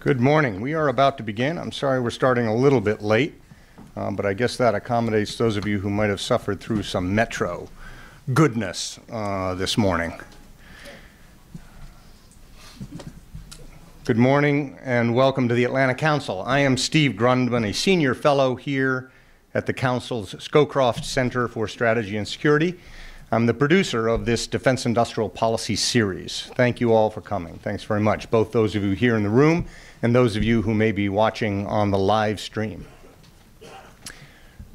Good morning. We are about to begin. I'm sorry we're starting a little bit late, but I guess that accommodates those of you who might have suffered through some metro goodness this morning. Good morning and welcome to the Atlanta Council. I am Steve Grundman, a senior fellow here at the Council's Scowcroft Center for Strategy and Security. I'm the producer of this Defense Industrial Policy series. Thank you all for coming. Thanks very much, both those of you here in the room and those of you who may be watching on the live stream.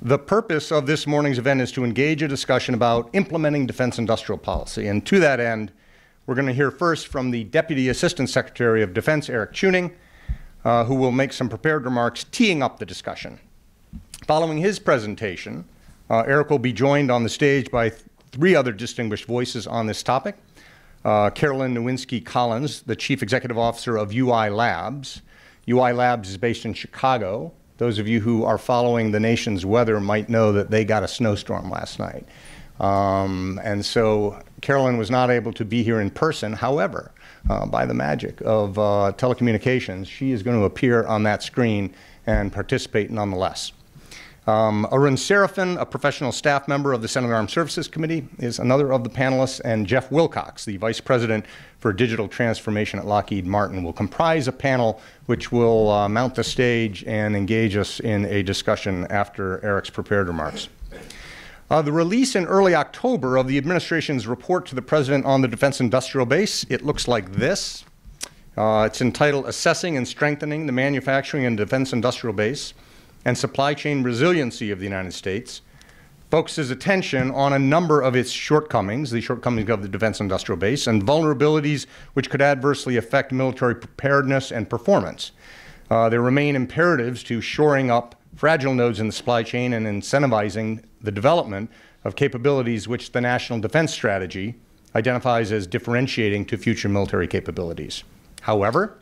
The purpose of this morning's event is to engage a discussion about implementing defense industrial policy. And to that end, we're going to hear first from the Deputy Assistant Secretary of Defense, Eric Chewning, who will make some prepared remarks teeing up the discussion. Following his presentation, Eric will be joined on the stage by three other distinguished voices on this topic. Carolyn Nowinski-Collins, the Chief Executive Officer of UI Labs. UI Labs is based in Chicago. Those of you who are following the nation's weather might know that they got a snowstorm last night. And so Carolyn was not able to be here in person. However, by the magic of telecommunications, she is going to appear on that screen and participate nonetheless. Arun Seraphin, a professional staff member of the Senate Armed Services Committee, is another of the panelists, and Jeff Wilcox, the Vice President for Digital Transformation at Lockheed Martin, will comprise a panel which will mount the stage and engage us in a discussion after Eric's prepared remarks. The release in early October of the administration's report to the President on the Defense Industrial Base, it looks like this. It's entitled Assessing and Strengthening the Manufacturing and Defense Industrial Base and Supply Chain Resiliency of the United States, focuses attention on a number of its shortcomings, the shortcomings of the defense industrial base, and vulnerabilities which could adversely affect military preparedness and performance. There remain imperatives to shoring up fragile nodes in the supply chain and incentivizing the development of capabilities which the National Defense Strategy identifies as differentiating to future military capabilities. However,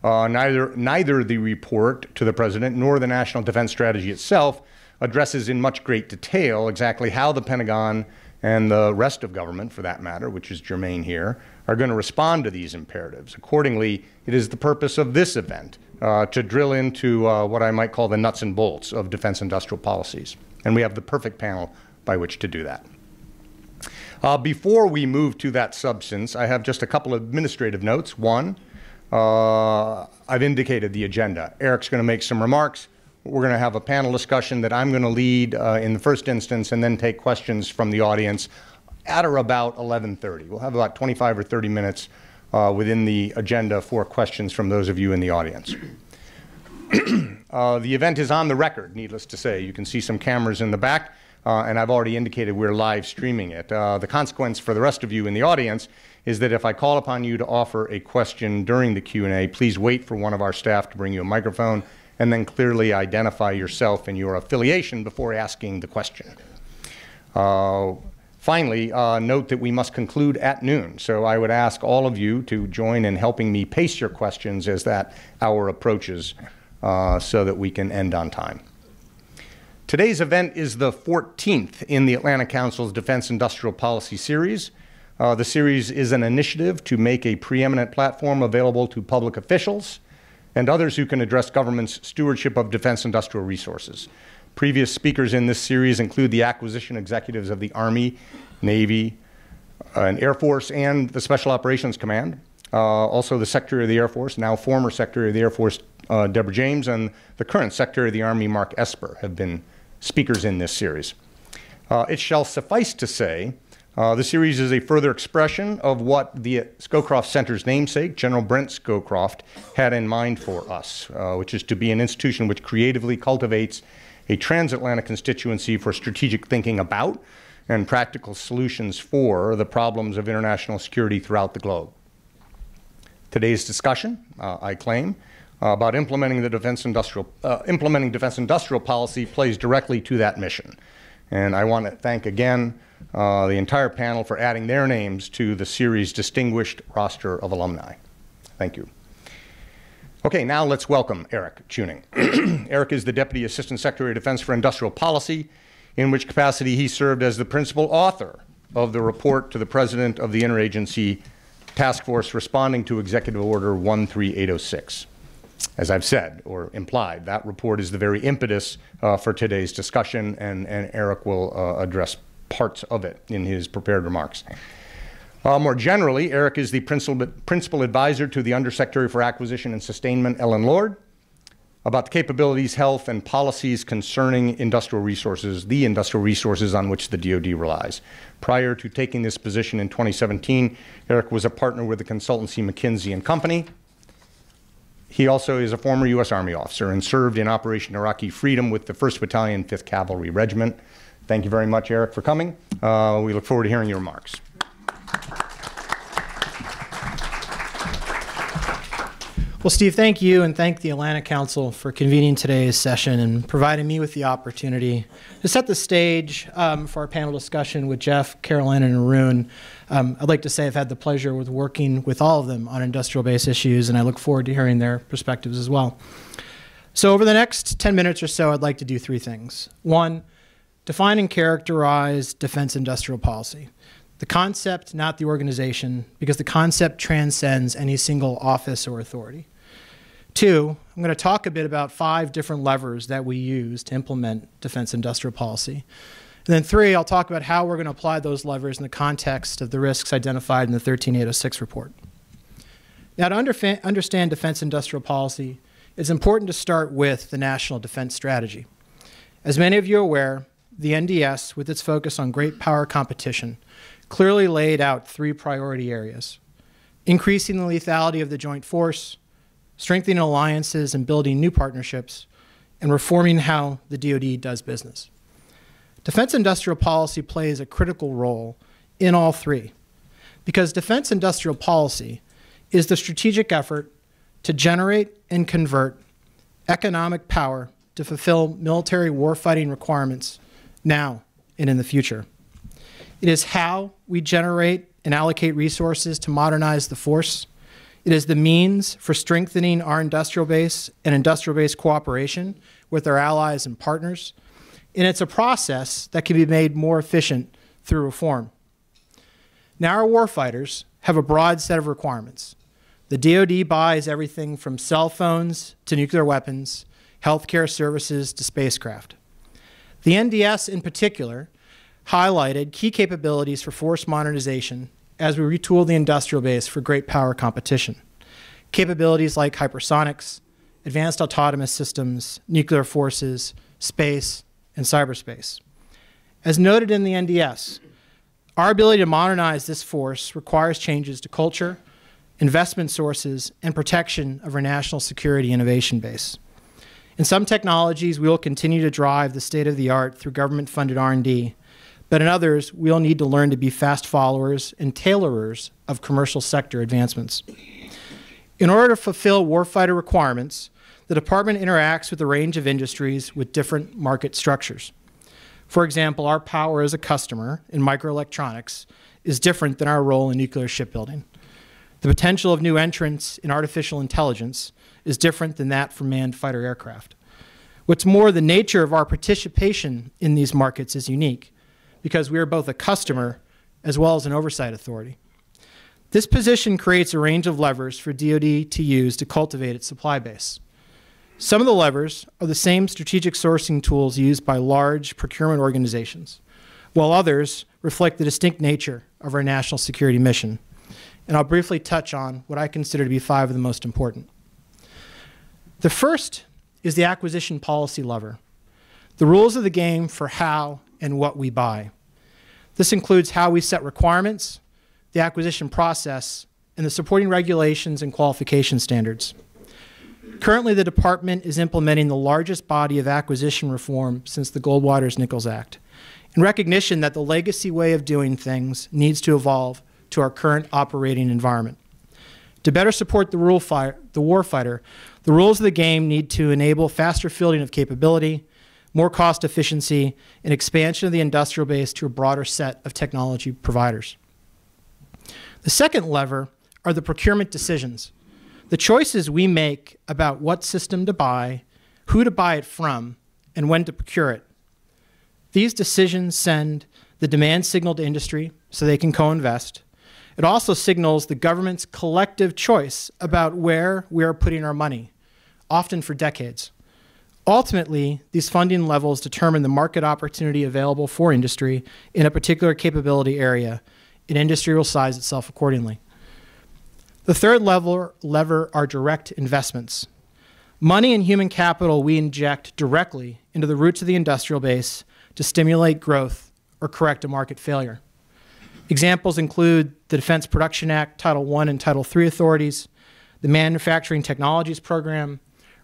neither the report to the President nor the National Defense Strategy itself addresses in much great detail exactly how the Pentagon and the rest of government, for that matter, which is germane here, are going to respond to these imperatives. Accordingly, it is the purpose of this event to drill into what I might call the nuts and bolts of defense industrial policies. And we have the perfect panel by which to do that. Before we move to that substance, I have just a couple of administrative notes. One, I've indicated the agenda. Eric's going to make some remarks. We're going to have a panel discussion that I'm going to lead in the first instance and then take questions from the audience at or about 11:30. We'll have about 25 or 30 minutes within the agenda for questions from those of you in the audience. The event is on the record, needless to say. You can see some cameras in the back, and I've already indicated we're live streaming it. The consequence for the rest of you in the audience is that if I call upon you to offer a question during the Q&A, please wait for one of our staff to bring you a microphone and then clearly identify yourself and your affiliation before asking the question. Finally, note that we must conclude at noon, so I would ask all of you to join in helping me pace your questions as that hour approaches so that we can end on time. Today's event is the 14th in the Atlanta Council's Defense Industrial Policy Series. The series is an initiative to make a preeminent platform available to public officials and others who can address government's stewardship of defense industrial resources. Previous speakers in this series include the acquisition executives of the Army, Navy, and Air Force, and the Special Operations Command. Also the Secretary of the Air Force, now former Secretary of the Air Force, Deborah James, and the current Secretary of the Army, Mark Esper, have been speakers in this series. It shall suffice to say, the series is a further expression of what the Scowcroft Center's namesake, General Brent Scowcroft, had in mind for us, which is to be an institution which creatively cultivates a transatlantic constituency for strategic thinking about and practical solutions for the problems of international security throughout the globe. Today's discussion, I claim, about implementing defense industrial policy plays directly to that mission. And I want to thank again the entire panel for adding their names to the series' distinguished roster of alumni. Thank you. Okay, now let's welcome Eric Chewning. Eric is the Deputy Assistant Secretary of Defense for Industrial Policy, in which capacity he served as the principal author of the report to the President of the Interagency Task Force responding to Executive Order 13806. As I've said or implied, that report is the very impetus for today's discussion, and Eric will address parts of it in his prepared remarks. More generally, Eric is the principal advisor to the Undersecretary for Acquisition and Sustainment, Ellen Lord, about the capabilities, health, and policies concerning industrial resources, the industrial resources on which the DoD relies. Prior to taking this position in 2017, Eric was a partner with the consultancy McKinsey & Company. He also is a former U.S. Army officer and served in Operation Iraqi Freedom with the 1st Battalion, 5th Cavalry Regiment. Thank you very much, Eric, for coming. We look forward to hearing your remarks. Well, Steve, thank you, and thank the Atlanta Council for convening today's session and providing me with the opportunity to set the stage for our panel discussion with Jeff, Caroline, and Arun. I'd like to say I've had the pleasure with working with all of them on industrial-based issues, and I look forward to hearing their perspectives as well. So over the next 10 minutes or so, I'd like to do 3 things. 1, define and characterize defense industrial policy. The concept, not the organization, because the concept transcends any single office or authority. 2, I'm going to talk a bit about 5 different levers that we use to implement defense industrial policy. And then 3, I'll talk about how we're going to apply those levers in the context of the risks identified in the 13806 report. Now, to understand defense industrial policy, it's important to start with the National Defense Strategy. As many of you are aware, the NDS, with its focus on great power competition, clearly laid out 3 priority areas: increasing the lethality of the joint force, strengthening alliances and building new partnerships, and reforming how the DoD does business. Defense industrial policy plays a critical role in all 3, because defense industrial policy is the strategic effort to generate and convert economic power to fulfill military warfighting requirements now and in the future. It is how we generate and allocate resources to modernize the force. It is the means for strengthening our industrial base and industrial base cooperation with our allies and partners. And it's a process that can be made more efficient through reform. Now, our warfighters have a broad set of requirements. The DoD buys everything from cell phones to nuclear weapons, healthcare services to spacecraft. The NDS in particular highlighted key capabilities for force modernization as we retool the industrial base for great power competition. Capabilities like hypersonics, advanced autonomous systems, nuclear forces, space, and cyberspace. As noted in the NDS, our ability to modernize this force requires changes to culture, investment sources, and protection of our national security innovation base. In some technologies, we will continue to drive the state-of-the-art through government-funded R&D, but in others, we'll need to learn to be fast followers and tailorers of commercial sector advancements. In order to fulfill warfighter requirements, the department interacts with a range of industries with different market structures. For example, our power as a customer in microelectronics is different than our role in nuclear shipbuilding. The potential of new entrants in artificial intelligence is different than that for manned fighter aircraft. What's more, the nature of our participation in these markets is unique, because we are both a customer as well as an oversight authority. This position creates a range of levers for DoD to use to cultivate its supply base. Some of the levers are the same strategic sourcing tools used by large procurement organizations, while others reflect the distinct nature of our national security mission. And I'll briefly touch on what I consider to be 5 of the most important. The first is the acquisition policy lever, the rules of the game for how and what we buy. This includes how we set requirements, the acquisition process, and the supporting regulations and qualification standards. Currently, the department is implementing the largest body of acquisition reform since the Goldwater-Nichols Act, in recognition that the legacy way of doing things needs to evolve to our current operating environment. To better support the warfighter, the rules of the game need to enable faster fielding of capability, more cost efficiency, and expansion of the industrial base to a broader set of technology providers. The second lever are the procurement decisions, the choices we make about what system to buy, who to buy it from, and when to procure it. These decisions send the demand signal to industry so they can co-invest. It also signals the government's collective choice about where we are putting our money, often for decades. Ultimately, these funding levels determine the market opportunity available for industry in a particular capability area, and industry will size itself accordingly. The third lever are direct investments. Money and human capital we inject directly into the roots of the industrial base to stimulate growth or correct a market failure. Examples include the Defense Production Act, Title I and Title III authorities, the Manufacturing Technologies Program,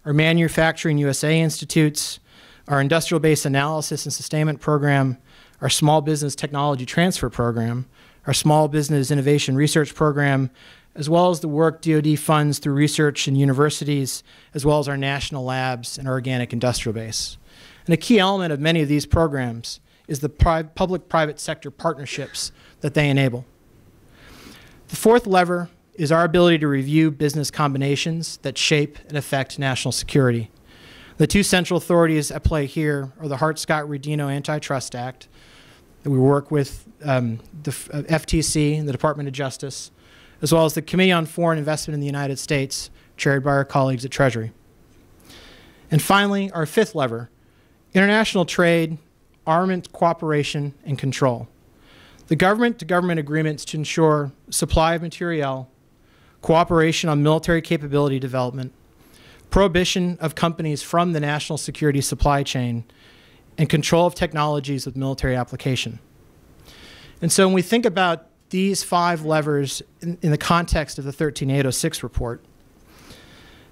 our Manufacturing USA Institutes, our Industrial Base Analysis and Sustainment Program, our Small Business Technology Transfer Program, our Small Business Innovation Research Program, as well as the work DoD funds through research in universities, as well as our national labs and our organic industrial base. And a key element of many of these programs is the public-private sector partnerships that they enable. The fourth lever is our ability to review business combinations that shape and affect national security. The two central authorities at play here are the Hart-Scott-Rodino Antitrust Act, that we work with the FTC and the Department of Justice, as well as the Committee on Foreign Investment in the United States, chaired by our colleagues at Treasury. And finally, our fifth lever, international trade, armament cooperation, and control. The government-to-government agreements to ensure supply of materiel, cooperation on military capability development, prohibition of companies from the national security supply chain, and control of technologies with military application. And so when we think about these five levers in the context of the 13806 report,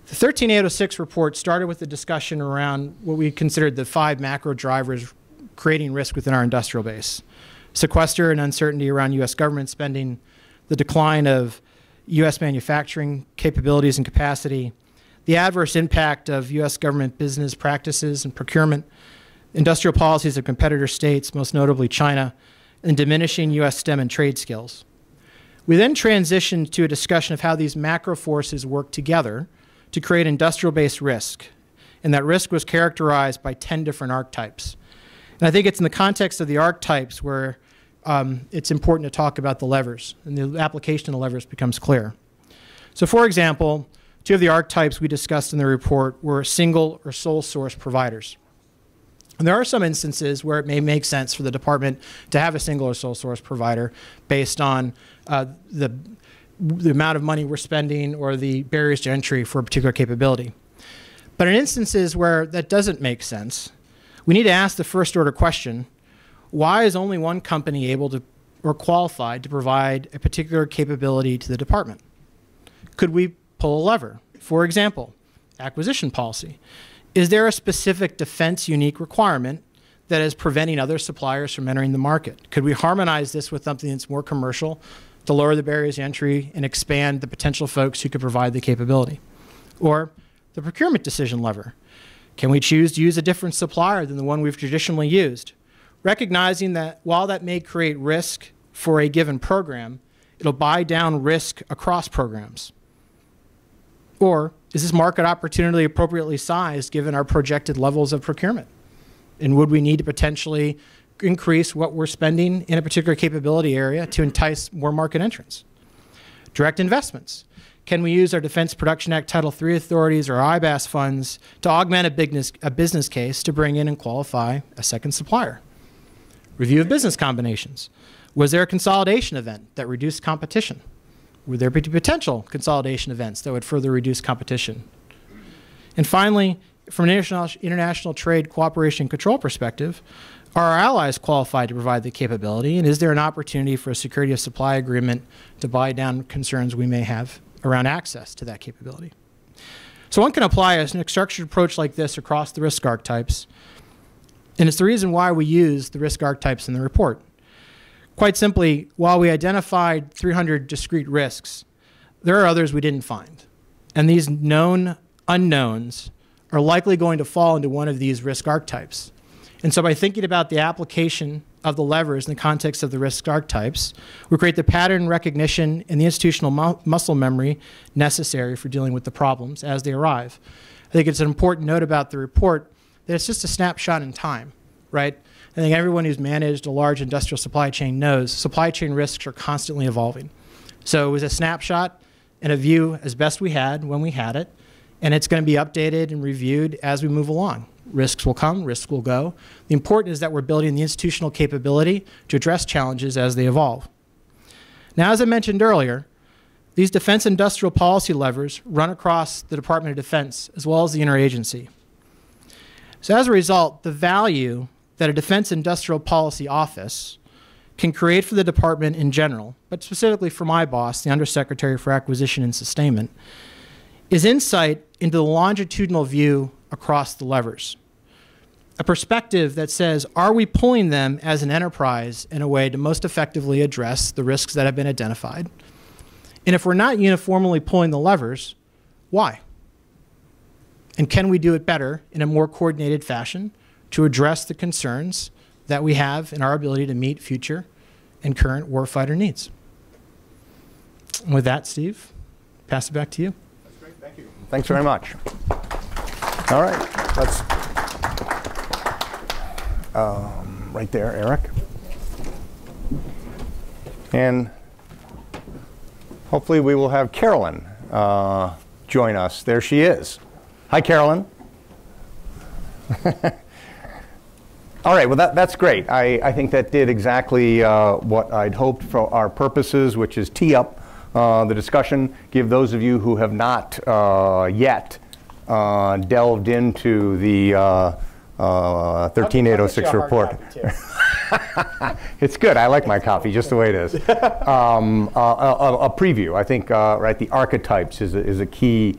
the 13806 report started with a discussion around what we considered the five macro drivers creating risk within our industrial base: sequester and uncertainty around U.S. government spending, the decline of U.S. manufacturing capabilities and capacity, the adverse impact of U.S. government business practices and procurement, industrial policies of competitor states, most notably China, and diminishing U.S. STEM and trade skills. We then transitioned to a discussion of how these macro forces work together to create industrial-based risk, and that risk was characterized by 10 different archetypes. And I think it's in the context of the archetypes where it's important to talk about the levers, and the application of the levers becomes clear. So for example, two of the archetypes we discussed in the report were single or sole source providers. And there are some instances where it may make sense for the department to have a single or sole source provider based on the amount of money we're spending or the barriers to entry for a particular capability. But in instances where that doesn't make sense, we need to ask the first order question: why is only one company able to or qualified to provide a particular capability to the department? Could we pull a lever? For example, acquisition policy. Is there a specific defense unique requirement that is preventing other suppliers from entering the market? Could we harmonize this with something that's more commercial to lower the barriers to entry and expand the potential folks who could provide the capability? Or the procurement decision lever. Can we choose to use a different supplier than the one we've traditionally used? Recognizing that while that may create risk for a given program, it'll buy down risk across programs. Or is this market opportunity appropriately sized given our projected levels of procurement? And would we need to potentially increase what we're spending in a particular capability area to entice more market entrants? Direct investments. Can we use our Defense Production Act Title III authorities or IBAS funds to augment a business case to bring in and qualify a second supplier? Review of business combinations. Was there a consolidation event that reduced competition? Would there be potential consolidation events that would further reduce competition? And finally, from an international trade cooperation control perspective, are our allies qualified to provide the capability? And is there an opportunity for a security of supply agreement to buy down concerns we may have around access to that capability? So one can apply a structured approach like this across the risk archetypes. And it's the reason why we use the risk archetypes in the report. Quite simply, while we identified 300 discrete risks, there are others we didn't find. And these known unknowns are likely going to fall into one of these risk archetypes. And so by thinking about the application of the levers in the context of the risk archetypes, we create the pattern recognition and the institutional muscle memory necessary for dealing with the problems as they arrive. I think it's an important note about the report that it's just a snapshot in time, right? I think everyone who's managed a large industrial supply chain knows supply chain risks are constantly evolving. So it was a snapshot and a view as best we had when we had it, and it's going to be updated and reviewed as we move along. Risks will come, risks will go. The important is that we're building the institutional capability to address challenges as they evolve. Now, as I mentioned earlier, these defense industrial policy levers run across the Department of Defense as well as the interagency. So as a result, the value that a Defense Industrial Policy Office can create for the department in general, but specifically for my boss, the Undersecretary for Acquisition and Sustainment, is insight into the longitudinal view across the levers. A perspective that says, are we pulling them as an enterprise in a way to most effectively address the risks that have been identified? And if we're not uniformly pulling the levers, why? And can we do it better in a more coordinated fashion to address the concerns that we have in our ability to meet future and current warfighter needs? And with that, Steve, pass it back to you. That's great. Thank you. Thanks very much. All right. Let's right there, Eric. And hopefully we will have Carolyn join us. There she is. Hi, Carolyn. All right, well, that's great. I think that did exactly what I'd hoped for our purposes, which is tee up the discussion, give those of you who have not yet delved into the 13806 report. It's good. I like my coffee just the way it is. A preview. I think right, the archetypes is a key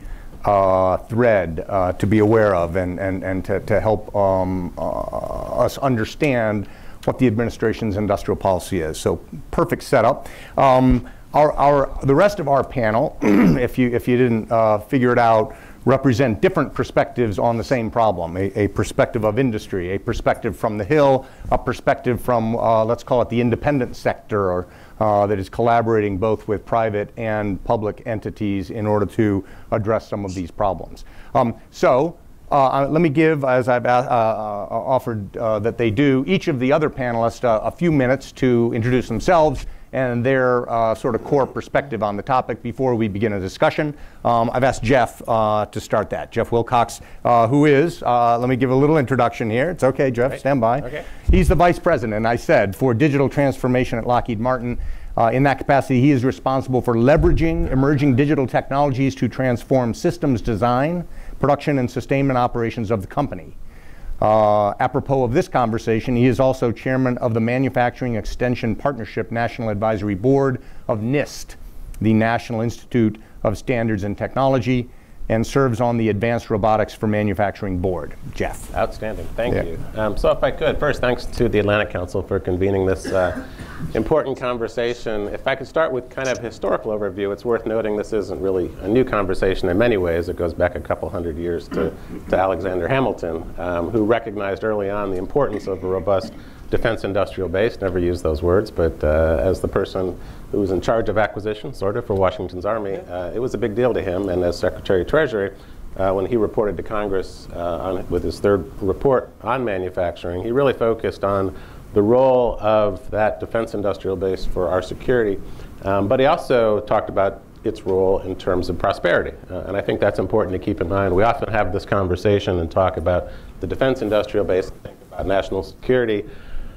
thread to be aware of and to help us understand what the administration's industrial policy is. So perfect setup. The rest of our panel, if you didn't figure it out, represent different perspectives on the same problem. A perspective of industry, a perspective from the Hill, a perspective from, let's call it the independent sector, or that is collaborating both with private and public entities in order to address some of these problems. Let me give, as I've offered that they do, each of the other panelists a few minutes to introduce themselves and their sort of core perspective on the topic before we begin a discussion. I've asked Jeff to start that. Jeff Wilcox, who is, let me give a little introduction here. It's okay, Jeff, right. Stand by. Okay. He's the Vice President, I said, for Digital Transformation at Lockheed Martin. In that capacity, he is responsible for leveraging emerging digital technologies to transform systems design, production, and sustainment operations of the company. Apropos of this conversation, he is also chairman of the Manufacturing Extension Partnership National Advisory Board of NIST, the National Institute of Standards and Technology, and serves on the Advanced Robotics for Manufacturing Board. Jeff. Outstanding. Thank you. So if I could, first, thanks to the Atlantic Council for convening this important conversation. If I could start with kind of historical overview, it's worth noting this isn't really a new conversation in many ways. It goes back a couple hundred years to Alexander Hamilton, who recognized early on the importance of a robust defense industrial base. Never used those words, but as the person who was in charge of acquisition, sort of, for Washington's Army, it was a big deal to him. And as Secretary of Treasury, when he reported to Congress with his third report on manufacturing, he really focused on the role of that defense industrial base for our security. But he also talked about its role in terms of prosperity. And I think that's important to keep in mind. We often have this conversation and talk about the defense industrial base, think about national security.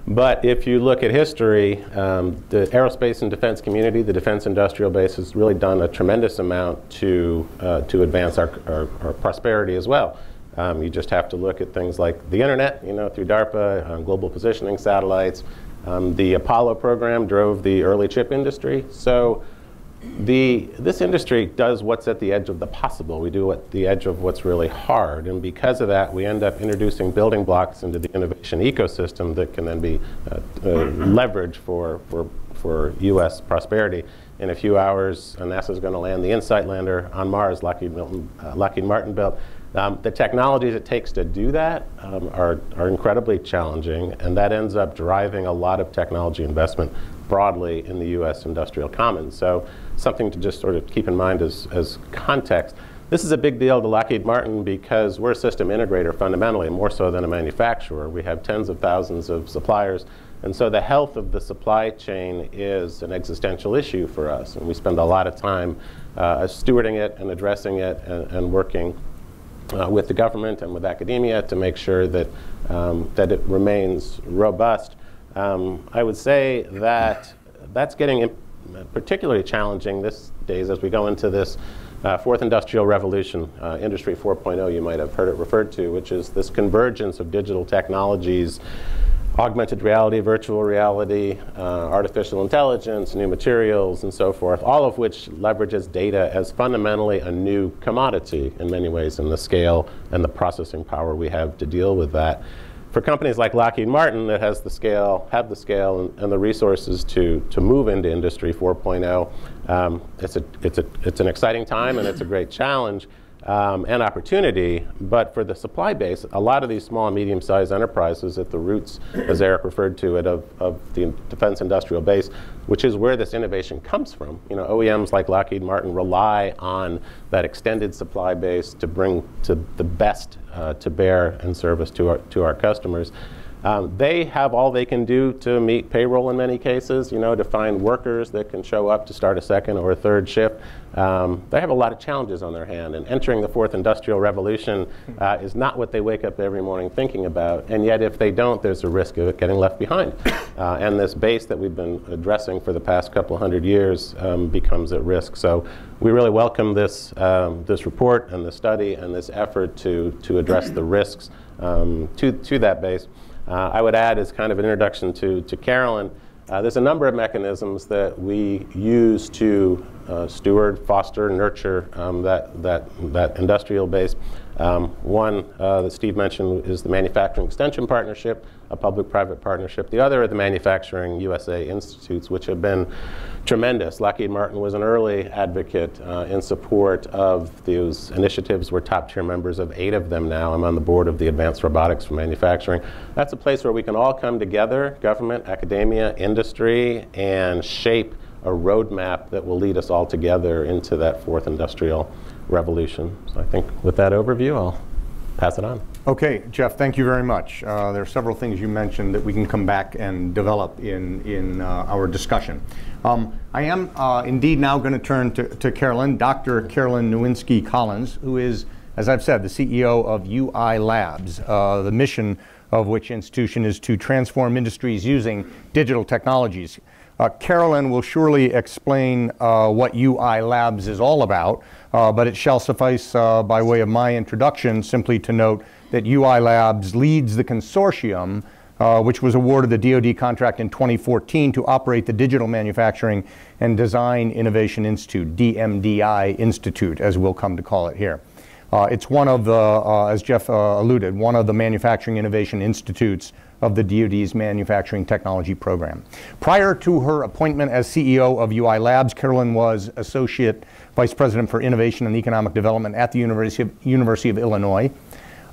But if you look at history, the aerospace and defense community, the defense industrial base, has really done a tremendous amount to advance our prosperity as well. You just have to look at things like the internet, through DARPA, global positioning satellites. The Apollo program drove the early chip industry. So this industry does what's at the edge of the possible. We do at the edge of what's really hard. And because of that, we end up introducing building blocks into the innovation ecosystem that can then be leveraged for U.S. prosperity. In a few hours, NASA is going to land the InSight lander on Mars, Lockheed Martin built. The technologies it takes to do that are incredibly challenging, and that ends up driving a lot of technology investment broadly in the U.S. industrial commons. So something to just sort of keep in mind as context. This is a big deal to Lockheed Martin because we're a system integrator fundamentally, more so than a manufacturer. We have tens of thousands of suppliers, and so the health of the supply chain is an existential issue for us, and we spend a lot of time stewarding it and addressing it and working with the government and with academia to make sure that, that it remains robust. I would say that that's getting particularly challenging these days as we go into this fourth industrial revolution, Industry 4.0, you might have heard it referred to, which is this convergence of digital technologies, augmented reality, virtual reality, artificial intelligence, new materials, and so forth, all of which leverages data as fundamentally a new commodity in many ways in the scale and the processing power we have to deal with that. For companies like Lockheed Martin that has the scale, have the scale and the resources to move into Industry 4.0, it's an exciting time and it's a great challenge and opportunity. But for the supply base, a lot of these small and medium-sized enterprises at the roots, as Eric referred to it, of the defense industrial base, which is where this innovation comes from. You know, OEMs like Lockheed Martin rely on that extended supply base to bring to the best to bear and service to our customers. They have all they can do to meet payroll in many cases, you know, to find workers that can show up to start a second or a third shift. They have a lot of challenges on their hand, and entering the fourth industrial revolution is not what they wake up every morning thinking about, and yet if they don't, there's a risk of it getting left behind. And this base that we've been addressing for the past couple hundred years becomes at risk. So we really welcome this, this report and the study and this effort to address the risks to that base. I would add, as kind of an introduction to Carolyn, there's a number of mechanisms that we use to steward, foster, nurture that industrial base. One that Steve mentioned is the Manufacturing Extension Partnership, a public-private partnership. The other are the Manufacturing USA Institutes, which have been tremendous. Lockheed Martin was an early advocate in support of those initiatives. We're top-tier members of 8 of them now. I'm on the board of the Advanced Robotics for Manufacturing. That's a place where we can all come together, government, academia, industry, and shape a roadmap that will lead us all together into that fourth industrial revolution. So I think with that overview, I'll pass it on. Okay, Jeff, thank you very much. There are several things you mentioned that we can come back and develop in our discussion. I am indeed now going to turn to Carolyn, Dr. Carolyn Nowinski-Collins, who is, as I've said, the CEO of UI Labs, the mission of which institution is to transform industries using digital technologies. Carolyn will surely explain what UI Labs is all about, but it shall suffice by way of my introduction simply to note that UI Labs leads the consortium which was awarded the DoD contract in 2014 to operate the Digital Manufacturing and Design Innovation Institute, DMDI Institute, as we'll come to call it here. It's one of the, as Jeff alluded, one of the Manufacturing Innovation Institutes of the DoD's Manufacturing Technology Program. Prior to her appointment as CEO of UI Labs, Carolyn was Associate Vice President for Innovation and Economic Development at the University of Illinois.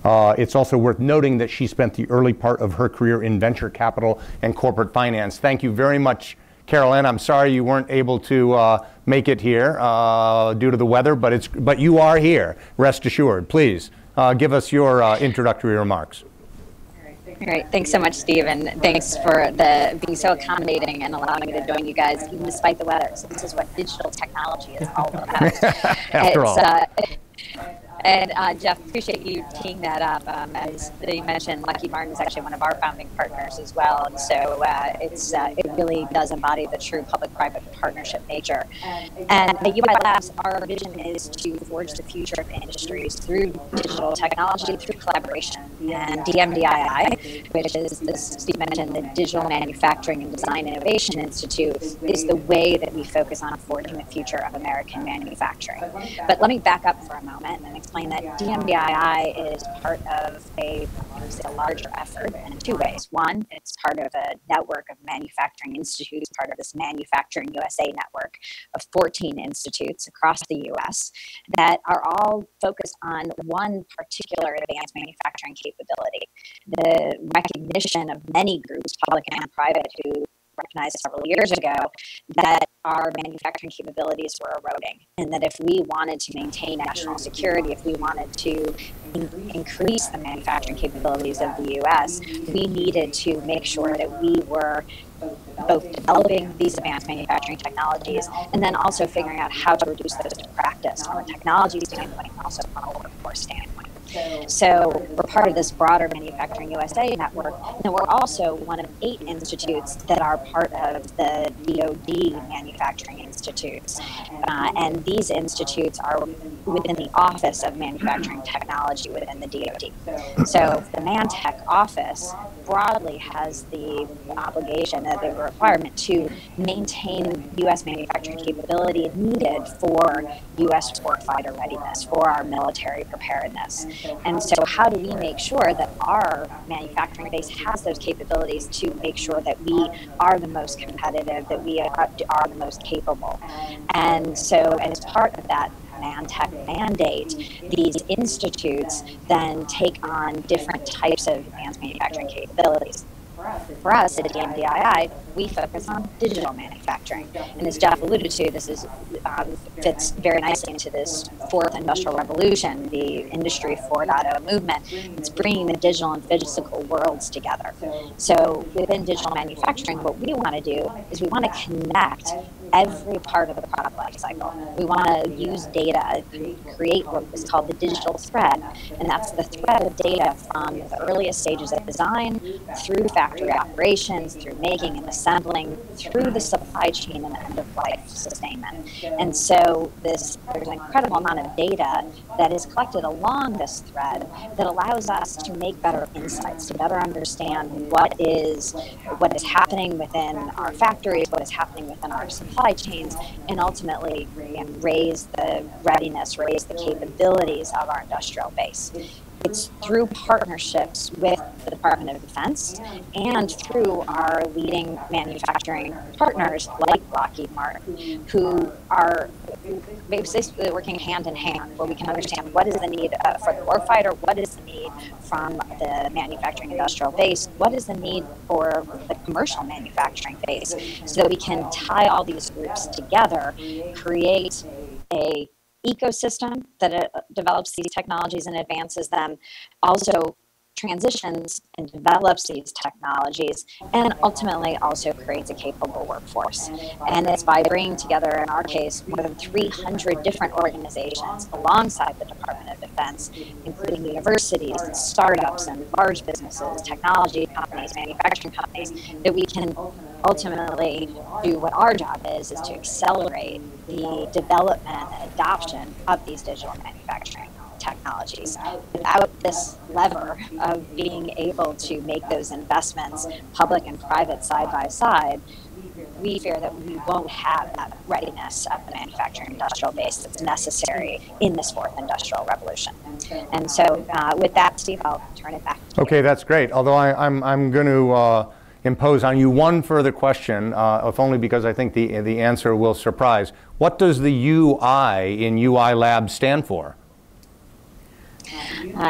It's also worth noting that she spent the early part of her career in venture capital and corporate finance. Thank you very much, Carolyn. I'm sorry you weren't able to make it here due to the weather, but you are here, rest assured. Please give us your introductory remarks. All right, thanks so much, Steve, and thanks for being so accommodating and allowing me to join you guys, even despite the weather. So this is what digital technology is all about. After all. And Jeff, appreciate you teeing that up. As you mentioned, Lockheed Martin is actually one of our founding partners as well, and so it really does embody the true public-private partnership nature. And at UI Labs, our vision is to forge the future of industries through digital technology, through collaboration. And DMDII, which is, as Steve mentioned, the Digital Manufacturing and Design Innovation Institute, is the way that we focus on forging the future of American manufacturing. But let me back up for a moment and explain that DMDII is part of a larger effort in 2 ways. One, it's part of a network of manufacturing institutes, part of this Manufacturing USA network of 14 institutes across the U.S. that are all focused on one particular advanced manufacturing capability. The recognition of many groups, public and private, who recognized several years ago that our manufacturing capabilities were eroding, and that if we wanted to maintain national security, if we wanted to increase the manufacturing capabilities of the U.S., we needed to make sure that we were both developing these advanced manufacturing technologies and then also figuring out how to reduce those to practice from a technology standpoint and also from a workforce standpoint. So we're part of this broader Manufacturing USA network, and we're also one of 8 institutes that are part of the DoD Manufacturing Institutes. And these institutes are within the Office of Manufacturing Technology within the DoD. So the ManTech office broadly has the obligation, the requirement to maintain U.S. manufacturing capability needed for U.S. warfighter readiness, for our military preparedness. And so how do we make sure that our manufacturing base has those capabilities to make sure that we are the most competitive, that we are the most capable? And so as part of that ManTech mandate, these institutes then take on different types of advanced manufacturing capabilities. For us at DMDII, we focus on digital manufacturing. And as Jeff alluded to, this is fits very nicely into this fourth industrial revolution, the Industry 4.0 movement. It's bringing the digital and physical worlds together. So within digital manufacturing, what we want to do is we want to connect every part of the product life cycle. We want to use data to create what is called the digital thread. And that's the thread of data from the earliest stages of design through factory operations, through making and assembling, through the supply chain and end-of-life sustainment. And so there's an incredible amount of data that is collected along this thread that allows us to make better insights, to better understand what is happening within our factories, what is happening within our supply chains, and ultimately raise the readiness, raise the capabilities of our industrial base. It's through partnerships with the Department of Defense and through our leading manufacturing partners like Lockheed Martin, who are basically working hand in hand, where we can understand what is the need for the warfighter, what is the need from the manufacturing industrial base, what is the need for the commercial manufacturing base, so that we can tie all these groups together, create a ecosystem that develops these technologies and advances them, also transitions and develops these technologies, and ultimately also creates a capable workforce. And it's by bringing together, in our case, more than 300 different organizations alongside the Department of Defense, including universities, startups, and large businesses, technology companies, manufacturing companies, that we can ultimately do what our job is to accelerate the development and adoption of these digital manufacturing technologies. Without this lever of being able to make those investments, public and private, side by side, we fear that we won't have that readiness of the manufacturing industrial base that's necessary in this fourth industrial revolution. And so with that, Steve, I'll turn it back to you. Okay, that's great. Although I'm going to impose on you one further question, if only because I think the answer will surprise. What does the UI in UI Labs stand for?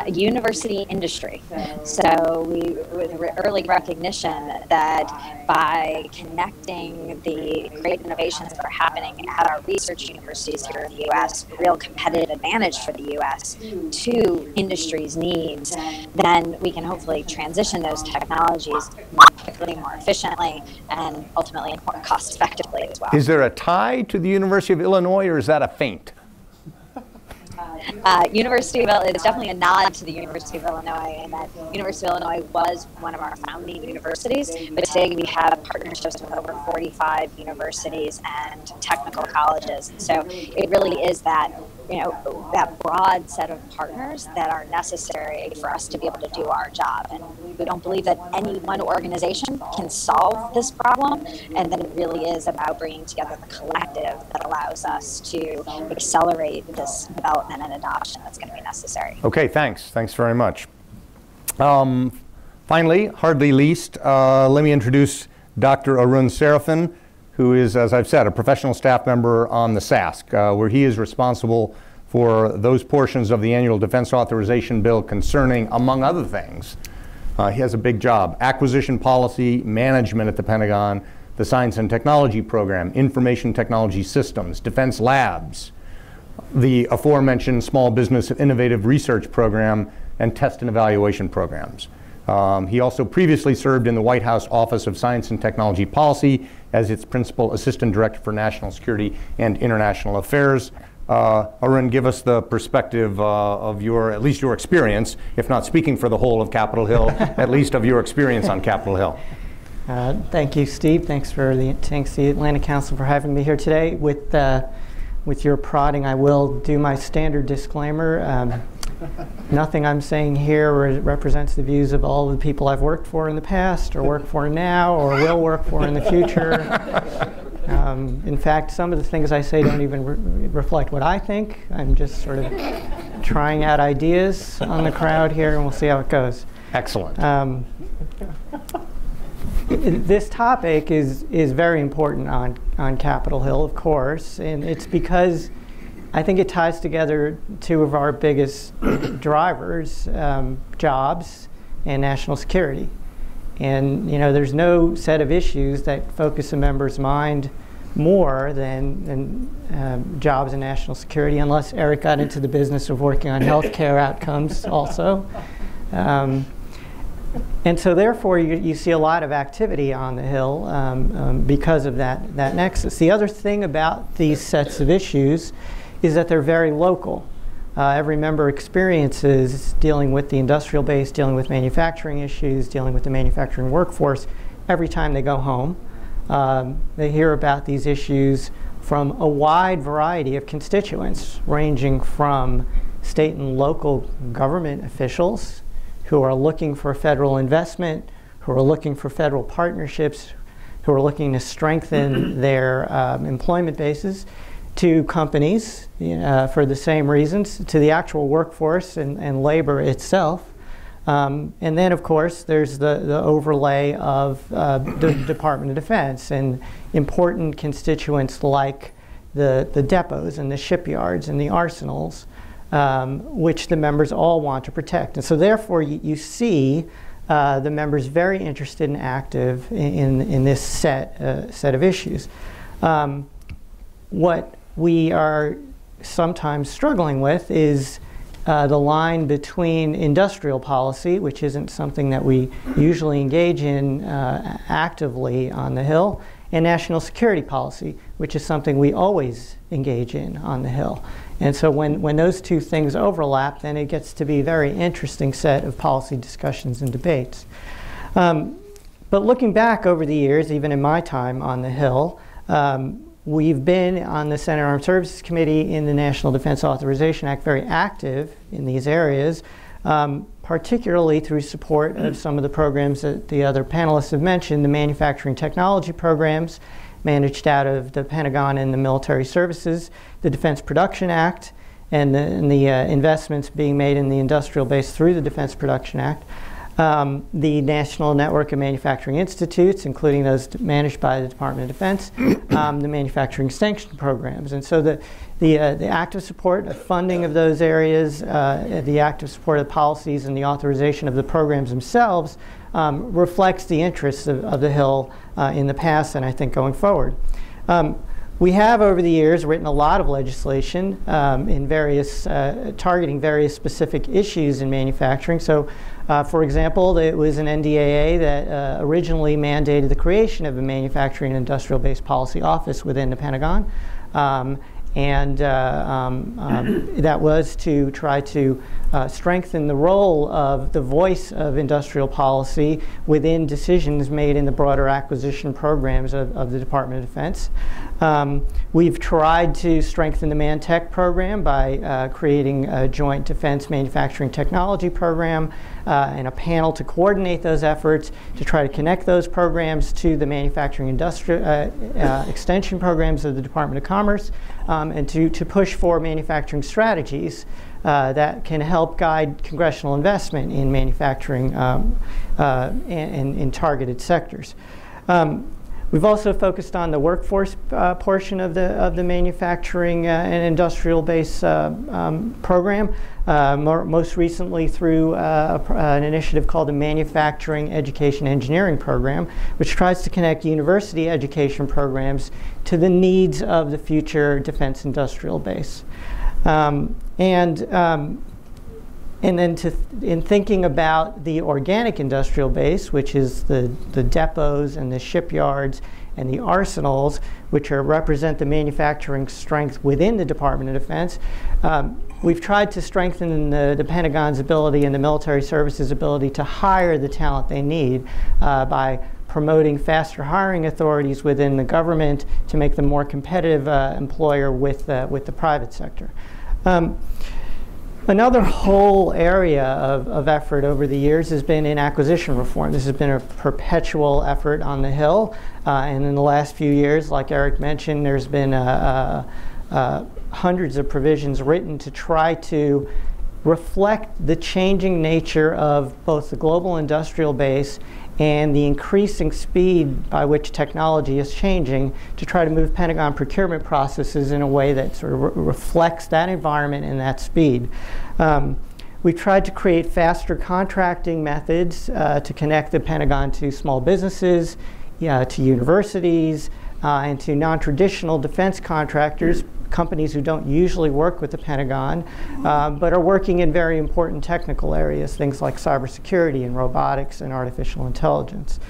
University industry. So with early recognition that by connecting the great innovations that are happening at our research universities here in the U.S., a real competitive advantage for the U.S., to industry's needs, then we can hopefully transition those technologies more quickly, more efficiently, and ultimately more cost effectively as well. Is there a tie to the University of Illinois, or is that a feint? It's definitely a nod to the University of Illinois, and that University of Illinois was one of our founding universities, but today we have partnerships with over 45 universities and technical colleges. And so it really is that, that broad set of partners that are necessary for us to be able to do our job. And we don't believe that any one organization can solve this problem, and that it really is about bringing together the collective that allows us to accelerate this development and adoption that's going to be necessary. Okay, thanks. Thanks very much. Finally, hardly least, let me introduce Dr. Arun Seraphin, who is, as I've said, a professional staff member on the SASC, where he is responsible for those portions of the annual defense authorization bill concerning, among other things, he has a big job: acquisition policy management at the Pentagon, the science and technology program, information technology systems, defense labs, the aforementioned Small Business Innovative Research Program, and test and evaluation programs. He also previously served in the White House Office of Science and Technology Policy as its Principal Assistant Director for National Security and International Affairs. Arun, give us the perspective of at least your experience, if not speaking for the whole of Capitol Hill, at least of your experience on Capitol Hill. Thank you, Steve. Thanks the Atlanta Council for having me here today. With your prodding, I will do my standard disclaimer. Nothing I'm saying here represents the views of all the people I've worked for in the past, or work for now, or will work for in the future. In fact, some of the things I say don't even reflect what I think. I'm just sort of trying out ideas on the crowd here, and we'll see how it goes. Excellent. This topic is very important on Capitol Hill, of course, and it's because I think it ties together two of our biggest drivers, jobs and national security. And there's no set of issues that focus a member's mind more than jobs and national security, unless Eric got into the business of working on healthcare outcomes also. And so therefore, you see a lot of activity on the Hill because of that nexus. The other thing about these sets of issues is that they're very local. Every member experiences dealing with the industrial base, dealing with manufacturing issues, dealing with the manufacturing workforce every time they go home. They hear about these issues from a wide variety of constituents, ranging from state and local government officials who are looking for federal investment, who are looking for federal partnerships, who are looking to strengthen their employment bases, to companies for the same reasons, to the actual workforce and labor itself. And then, of course, there's the overlay of the Department of Defense and important constituents like the depots and the shipyards and the arsenals, which the members all want to protect. And so therefore, you see the members very interested and active in this set of issues. What we are sometimes struggling with is the line between industrial policy, which isn't something that we usually engage in actively on the Hill, and national security policy, which is something we always engage in on the Hill. And so when those two things overlap, then it gets to be a very interesting set of policy discussions and debates. But looking back over the years, even in my time on the Hill, we've been on the Senate Armed Services Committee in the National Defense Authorization Act very active in these areas, particularly through support of some of the programs that the other panelists have mentioned, the manufacturing technology programs managed out of the Pentagon and the military services, the Defense Production Act, and the investments being made in the industrial base through the Defense Production Act. The National Network of Manufacturing Institutes, including those managed by the Department of Defense, the manufacturing extension programs. And so the active support of funding of those areas, the active support of the policies and the authorization of the programs themselves reflects the interests of the Hill in the past and I think going forward. We have over the years written a lot of legislation in various, targeting various specific issues in manufacturing. So for example, it was an NDAA that originally mandated the creation of a manufacturing and industrial based policy office within the Pentagon. That was to try to strengthen the role of the voice of industrial policy within decisions made in the broader acquisition programs of the Department of Defense. We've tried to strengthen the ManTech program by creating a joint defense manufacturing technology program and a panel to coordinate those efforts to try to connect those programs to the manufacturing industrial extension programs of the Department of Commerce and to push for manufacturing strategies that can help guide congressional investment in manufacturing in targeted sectors. We've also focused on the workforce portion of the manufacturing and industrial base program, most recently through an initiative called the Manufacturing Education Engineering Program, which tries to connect university education programs to the needs of the future defense industrial base. And then in thinking about the organic industrial base, which is the depots and the shipyards and the arsenals, which represent the manufacturing strength within the Department of Defense. We've tried to strengthen the Pentagon's ability and the military services ability to hire the talent they need by promoting faster hiring authorities within the government to make them more competitive employer with the private sector. Another whole area of effort over the years has been in acquisition reform. This has been a perpetual effort on the Hill. And in the last few years, like Eric mentioned, there's been hundreds of provisions written to try to reflect the changing nature of both the global industrial base and the increasing speed by which technology is changing, to try to move Pentagon procurement processes in a way that sort of reflects that environment and that speed. We've tried to create faster contracting methods to connect the Pentagon to small businesses, to universities, and to non-traditional defense contractors, companies who don't usually work with the Pentagon, but are working in very important technical areas, things like cybersecurity and robotics and artificial intelligence.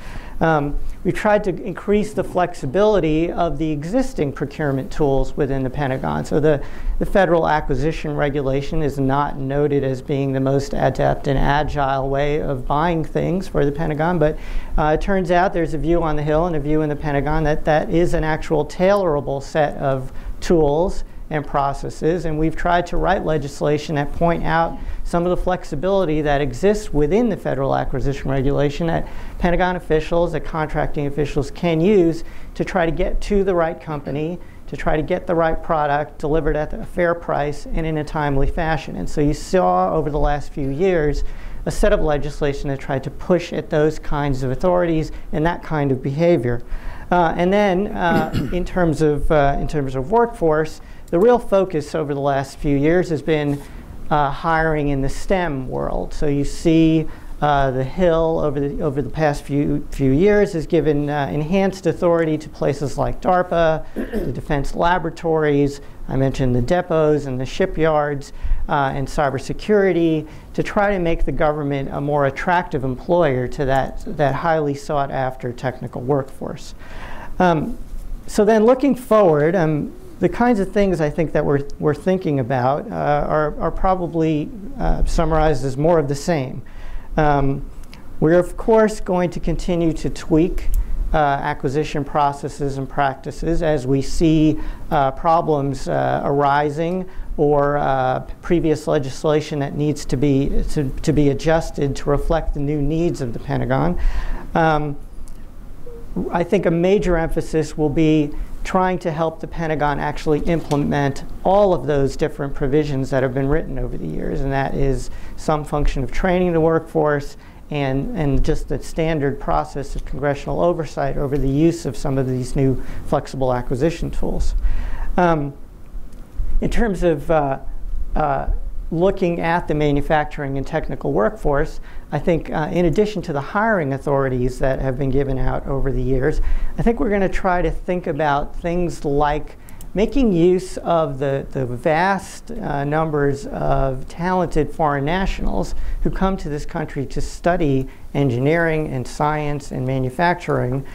We tried to increase the flexibility of the existing procurement tools within the Pentagon. So the Federal Acquisition Regulation is not noted as being the most adept and agile way of buying things for the Pentagon, but it turns out there's a view on the Hill and a view in the Pentagon that that is an actual tailorable set of tools and processes, and we've tried to write legislation that point out some of the flexibility that exists within the Federal Acquisition Regulation that Pentagon officials, that contracting officials can use to try to get to the right company, to try to get the right product delivered at a fair price and in a timely fashion. And so you saw over the last few years a set of legislation that tried to push at those kinds of authorities and that kind of behavior. And then in terms of workforce, the real focus over the last few years has been hiring in the STEM world. So you see the Hill over the past few years has given enhanced authority to places like DARPA, the defense laboratories, I mentioned the depots and the shipyards, and cybersecurity, to try to make the government a more attractive employer to that highly sought after technical workforce. So then looking forward, the kinds of things I think that we're thinking about are probably summarized as more of the same. We're of course going to continue to tweak acquisition processes and practices as we see problems arising or previous legislation that needs to be adjusted to reflect the new needs of the Pentagon. I think a major emphasis will be trying to help the Pentagon actually implement all of those different provisions that have been written over the years, and that is some function of training the workforce and just the standard process of congressional oversight over the use of some of these new flexible acquisition tools. In terms of looking at the manufacturing and technical workforce, I think in addition to the hiring authorities that have been given out over the years, I think we're going to try to think about things like making use of the vast numbers of talented foreign nationals who come to this country to study engineering and science and manufacturing,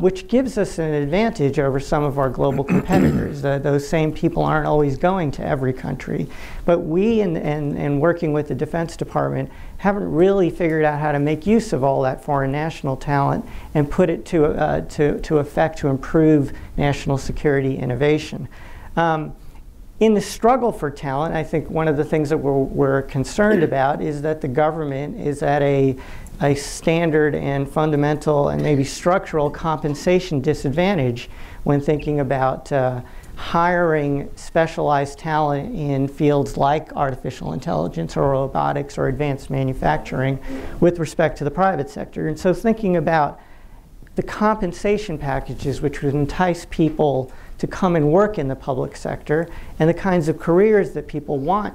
which gives us an advantage over some of our global competitors. Those same people aren't always going to every country. But we, in working with the Defense Department, haven't really figured out how to make use of all that foreign national talent and put it to effect to improve national security innovation. In the struggle for talent, I think one of the things that we're concerned about is that the government is at a standard and fundamental and maybe structural compensation disadvantage when thinking about hiring specialized talent in fields like artificial intelligence or robotics or advanced manufacturing with respect to the private sector. And so thinking about the compensation packages which would entice people to come and work in the public sector and the kinds of careers that people want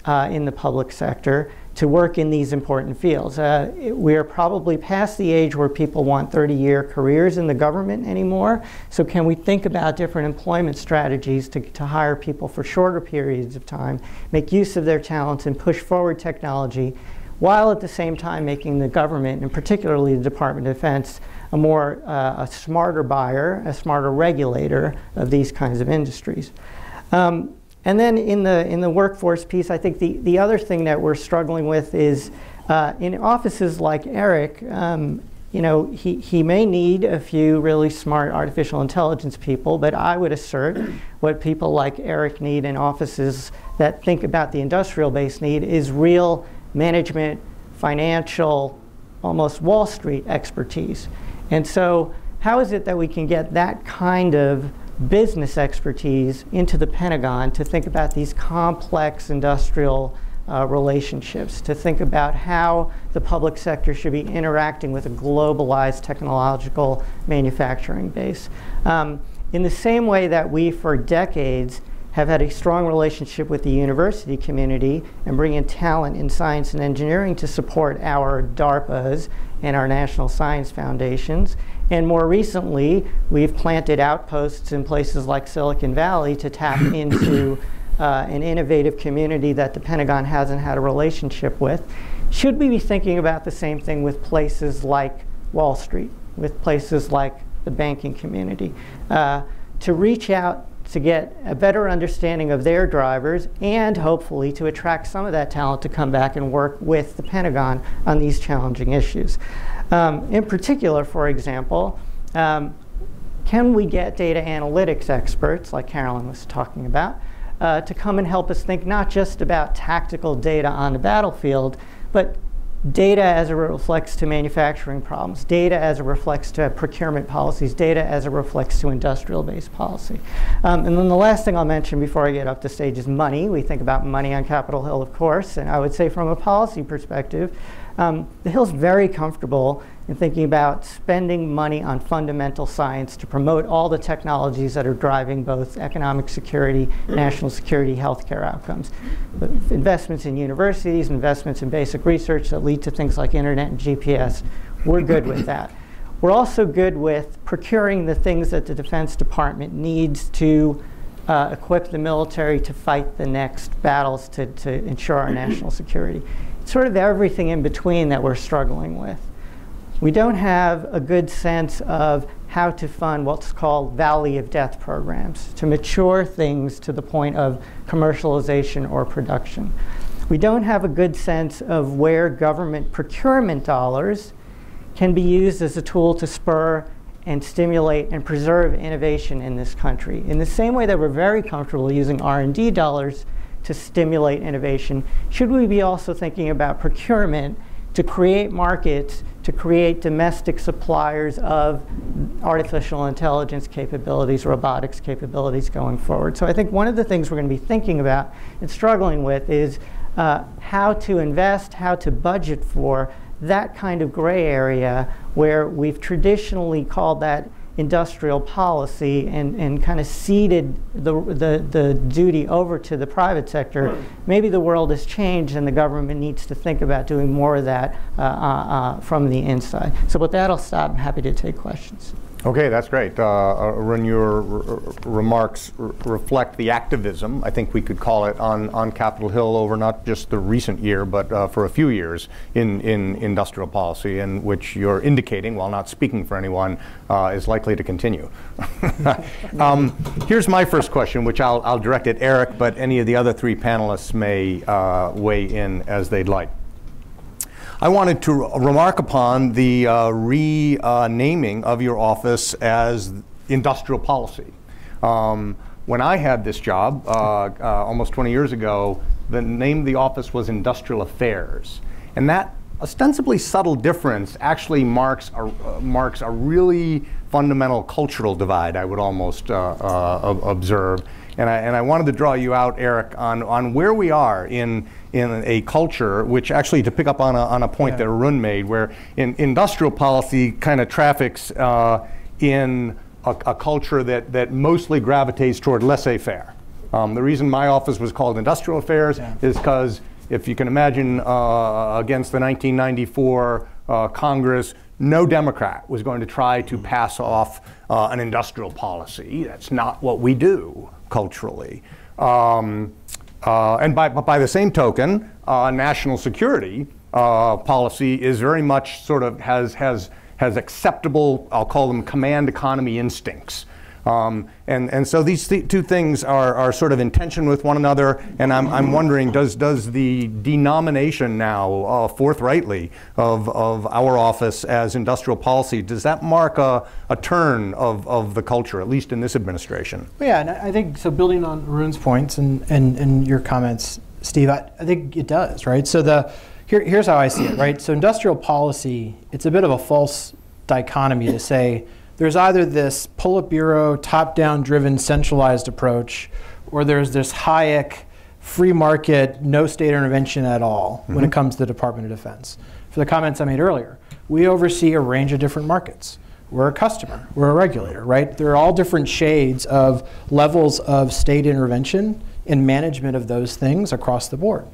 in the public sector to work in these important fields. We are probably past the age where people want 30-year careers in the government anymore. So can we think about different employment strategies to hire people for shorter periods of time, make use of their talents and push forward technology, while at the same time making the government, and particularly the Department of Defense, a smarter buyer, a smarter regulator of these kinds of industries. And then in the workforce piece, I think the other thing that we're struggling with is in offices like Eric, you know, he may need a few really smart artificial intelligence people, but I would assert what people like Eric need in offices that think about the industrial base need is real management, financial, almost Wall Street expertise. And so how is it that we can get that kind of business expertise into the Pentagon to think about these complex industrial relationships, to think about how the public sector should be interacting with a globalized technological manufacturing base. In the same way that we, for decades, have had a strong relationship with the university community and bring in talent in science and engineering to support our DARPAs and our national science foundations. And more recently, we've planted outposts in places like Silicon Valley to tap into an innovative community that the Pentagon hasn't had a relationship with. Should we be thinking about the same thing with places like Wall Street, with places like the banking community, to reach out to get a better understanding of their drivers and hopefully to attract some of that talent to come back and work with the Pentagon on these challenging issues? In particular, for example, can we get data analytics experts, like Carolyn was talking about, to come and help us think not just about tactical data on the battlefield, but data as it reflects to manufacturing problems, data as it reflects to procurement policies, data as it reflects to industrial-based policy. And then the last thing I'll mention before I get up to stage is money. We think about money on Capitol Hill, of course, and I would say from a policy perspective, the Hill's very comfortable in thinking about spending money on fundamental science to promote all the technologies that are driving both economic security, national security, healthcare outcomes. The investments in universities, investments in basic research that lead to things like internet and GPS, we're good with that. We're also good with procuring the things that the Defense Department needs to equip the military to fight the next battles to ensure our national security. It's sort of everything in between that we're struggling with. We don't have a good sense of how to fund what's called valley of death programs, to mature things to the point of commercialization or production. We don't have a good sense of where government procurement dollars can be used as a tool to spur and stimulate and preserve innovation in this country. In the same way that we're very comfortable using R&D dollars to stimulate innovation, should we be also thinking about procurement to create markets, to create domestic suppliers of artificial intelligence capabilities, robotics capabilities going forward? So I think one of the things we're going to be thinking about and struggling with is how to invest, how to budget for that kind of gray area where we've traditionally called that industrial policy and kind of ceded the duty over to the private sector. Maybe the world has changed and the government needs to think about doing more of that from the inside. So with that, I'll stop. I'm happy to take questions. Okay, that's great. Arun, your remarks reflect the activism, I think we could call it, on Capitol Hill over not just the recent year, but for a few years in industrial policy, in which you're indicating, while not speaking for anyone, is likely to continue. Here's my first question, which I'll direct at Eric, but any of the other three panelists may weigh in as they'd like. I wanted to remark upon the renaming of your office as industrial policy. When I had this job almost 20 years ago, the name of the office was Industrial Affairs. And that ostensibly subtle difference actually marks a really fundamental cultural divide, I would almost observe. And I wanted to draw you out, Eric, on where we are in a culture, which actually, to pick up on a point that Arun made, where industrial policy kind of traffics in a culture that mostly gravitates toward laissez-faire. The reason my office was called Industrial Affairs is because, if you can imagine, against the 1994 Congress, no Democrat was going to try to pass off an industrial policy. That's not what we do culturally. And by the same token, national security policy is very much sort of has has acceptable, I'll call them command economy instincts. And so these two things are sort of in tension with one another, and I'm wondering, does the denomination now, forthrightly, of our office as industrial policy, does that mark a turn of the culture, at least in this administration? Yeah, and I think, so building on Arun's points and your comments, Steve, I think it does, right? So here's how I see it, right? So industrial policy, it's a bit of a false dichotomy to say, there's either this Politburo, top-down driven, centralized approach, or there's this Hayek, free market, no state intervention at all when it comes to the Department of Defense. For the comments I made earlier, we oversee a range of different markets. We're a customer, we're a regulator, right? There are all different shades of levels of state intervention and management of those things across the board.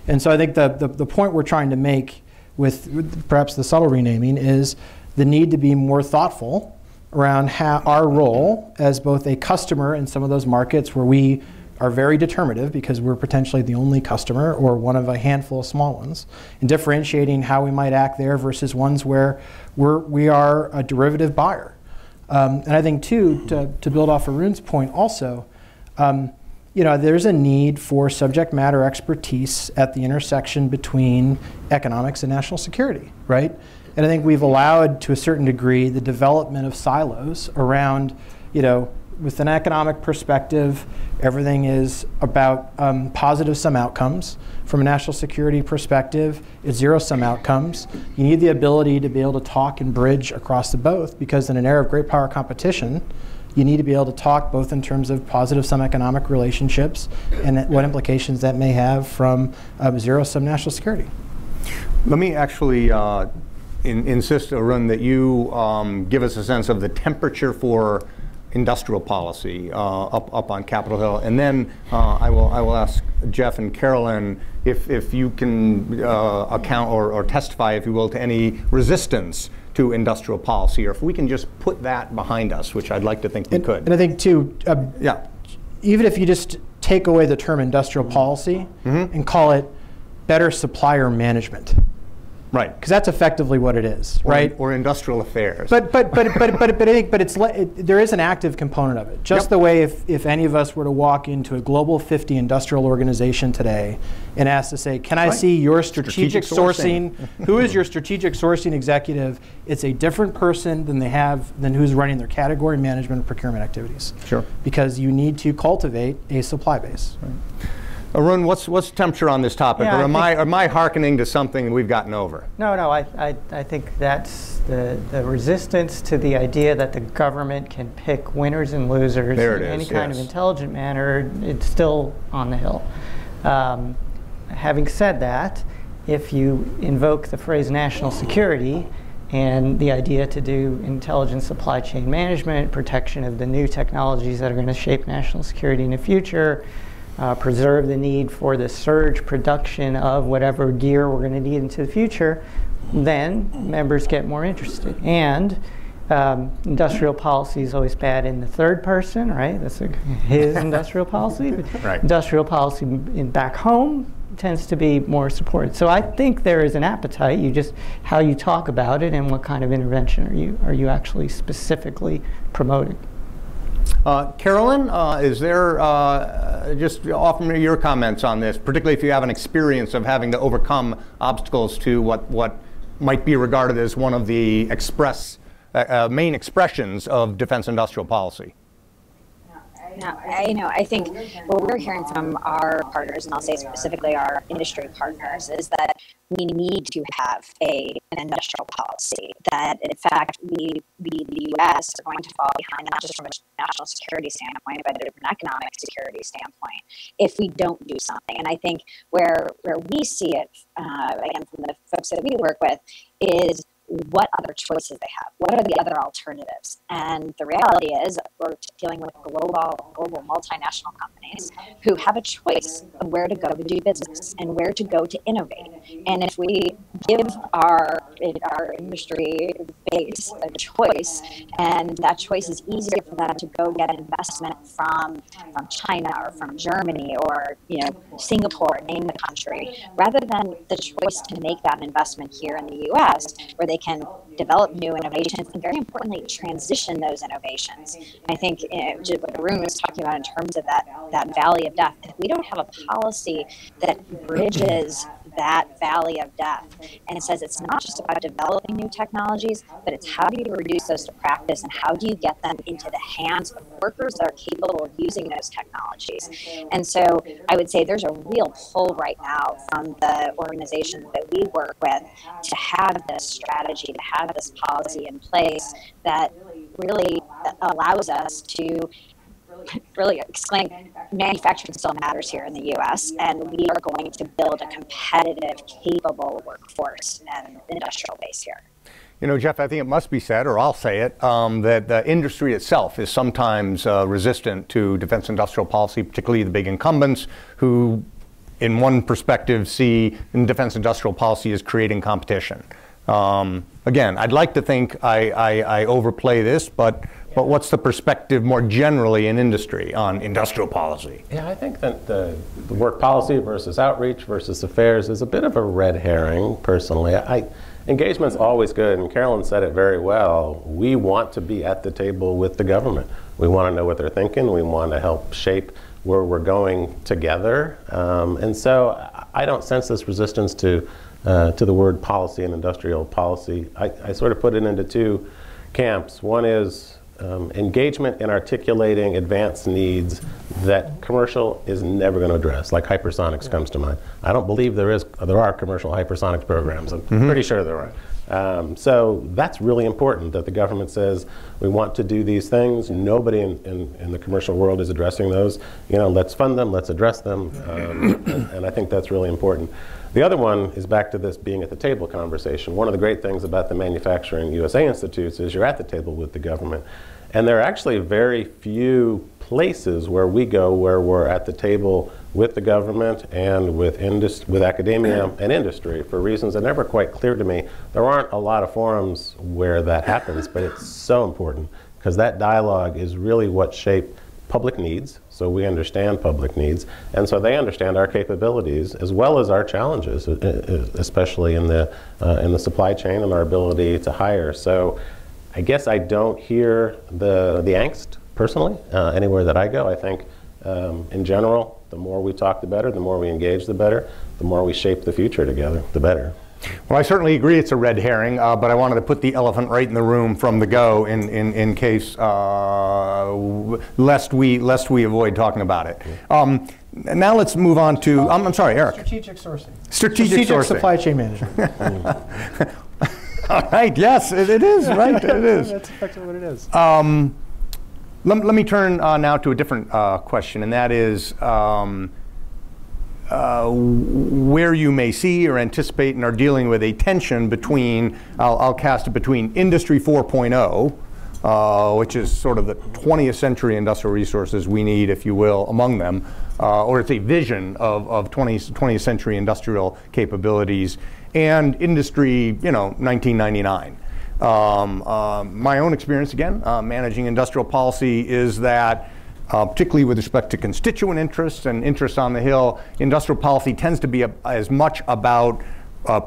And so I think the point we're trying to make with perhaps the subtle renaming is the need to be more thoughtful around how our role as both a customer in some of those markets where we are very determinative because we're potentially the only customer or one of a handful of small ones, and differentiating how we might act there versus ones where we are a derivative buyer. And I think too, to build off Arun's point also, there's a need for subject matter expertise at the intersection between economics and national security, right? And I think we've allowed, to a certain degree, the development of silos around, with an economic perspective, everything is about positive sum outcomes. From a national security perspective, it's zero-sum outcomes. You need the ability to be able to talk and bridge across the both, because in an era of great power competition, you need to be able to talk both in terms of positive sum economic relationships and what implications that may have from zero-sum national security. Let me actually insist, Arun, that you give us a sense of the temperature for industrial policy up on Capitol Hill, and then I will ask Jeff and Carolyn if you can account or testify, if you will, to any resistance to industrial policy, or if we can just put that behind us, which I'd like to think we could. And I think too, even if you just take away the term industrial policy and call it better supplier management. Right, because that's effectively what it is, right? Or industrial affairs. But I think there is an active component of it. Just the way if any of us were to walk into a global 50 industrial organization today and ask to say, can I see your strategic sourcing? Who is your strategic sourcing executive? It's a different person than who's running their category management and procurement activities. Sure. Because you need to cultivate a supply base. Right. Arun, what's the temperature on this topic, or am I hearkening to something we've gotten over? No, I think that's the resistance to the idea that the government can pick winners and losers in any kind of intelligent manner. It's still on the Hill. Having said that, if you invoke the phrase national security and the idea to do intelligent supply chain management, protection of the new technologies that are going to shape national security in the future, preserve the need for the surge production of whatever gear we're going to need into the future, then members get more interested. And industrial policy is always bad in the third person, right? That's his industrial policy. Right. Industrial policy back home tends to be more supported. So I think there is an appetite. How you talk about it and what kind of intervention are you actually specifically promoting. Carolyn, is there, just offer me your comments on this, particularly if you have an experience of having to overcome obstacles to what might be regarded as one of the main expressions of defense industrial policy. I think what we're hearing from our partners, and I'll say specifically our industry partners, is that we need to have an industrial policy. That, in fact, we, the U.S., are going to fall behind, not just from a national security standpoint, but from an economic security standpoint, if we don't do something. And I think where we see it, again, from the folks that we work with, is what other choices they have. What are the other alternatives? And the reality is we're dealing with global multinational companies who have a choice of where to go to do business and where to go to innovate. And if we give our industry base a choice, and that choice is easier for them to go get investment from China or from Germany or Singapore, name the country, rather than the choice to make that investment here in the U.S., where they can develop new innovations and, very importantly, transition those innovations. I think just what Arun was talking about in terms of that valley of death, if we don't have a policy that bridges that valley of death, and it says it's not just about developing new technologies, but it's how do you reduce those to practice and how do you get them into the hands of workers that are capable of using those technologies. And so I would say there's a real pull right now from the organizations that we work with to have this strategy, to have this policy in place that really allows us to really explain manufacturing still matters here in the U.S., and we are going to build a competitive, capable workforce and industrial base here. You know, Jeff, I think it must be said, or I'll say it, that the industry itself is sometimes resistant to defense industrial policy, particularly the big incumbents who, in one perspective, see defense industrial policy as creating competition. Again, I'd like to think I overplay this, but what's the perspective more generally in industry on industrial policy? Yeah, I think that the work policy versus outreach versus affairs is a bit of a red herring, personally. Engagement's always good, and Carolyn said it very well. We want to be at the table with the government. We want to know what they're thinking. We want to help shape where we're going together. And so I don't sense this resistance to the word policy and industrial policy. I sort of put it into two camps. One is engagement in articulating advanced needs that commercial is never going to address, like hypersonics comes to mind. I don't believe there are commercial hypersonics programs. I'm pretty sure there are. So that's really important, that the government says we want to do these things. Nobody in the commercial world is addressing those. You know, let's fund them, let's address them, and I think that's really important. The other one is back to this being at the table conversation. One of the great things about the Manufacturing USA Institutes is you're at the table with the government. And there are actually very few places where we go where we're at the table with the government and with academia and industry for reasons that are never quite clear to me. There aren't a lot of forums where that happens, but it's so important because that dialogue is really what shapes public needs, so we understand public needs, and so they understand our capabilities as well as our challenges, especially in the supply chain and our ability to hire. So I guess I don't hear the angst personally anywhere that I go. I think in general, the more we talk, the better. The more we engage, the better. The more we shape the future together, the better. Well, I certainly agree it's a red herring, but I wanted to put the elephant right in the room from the go in case, lest we avoid talking about it. Now let's move on to, I'm sorry, Eric. Strategic sourcing. Strategic sourcing. Supply chain management. All right, yes, it is, right, it is. That's effectively what it is. Let me turn now to a different question, and that is where you may see or anticipate and are dealing with a tension between, I'll cast it between Industry 4.0, which is sort of the 20th century industrial resources we need, if you will, among them, or it's a vision of 20th century industrial capabilities, and Industry, 1999. My own experience, again, managing industrial policy, is that particularly with respect to constituent interests and interests on the Hill, industrial policy tends to be as much about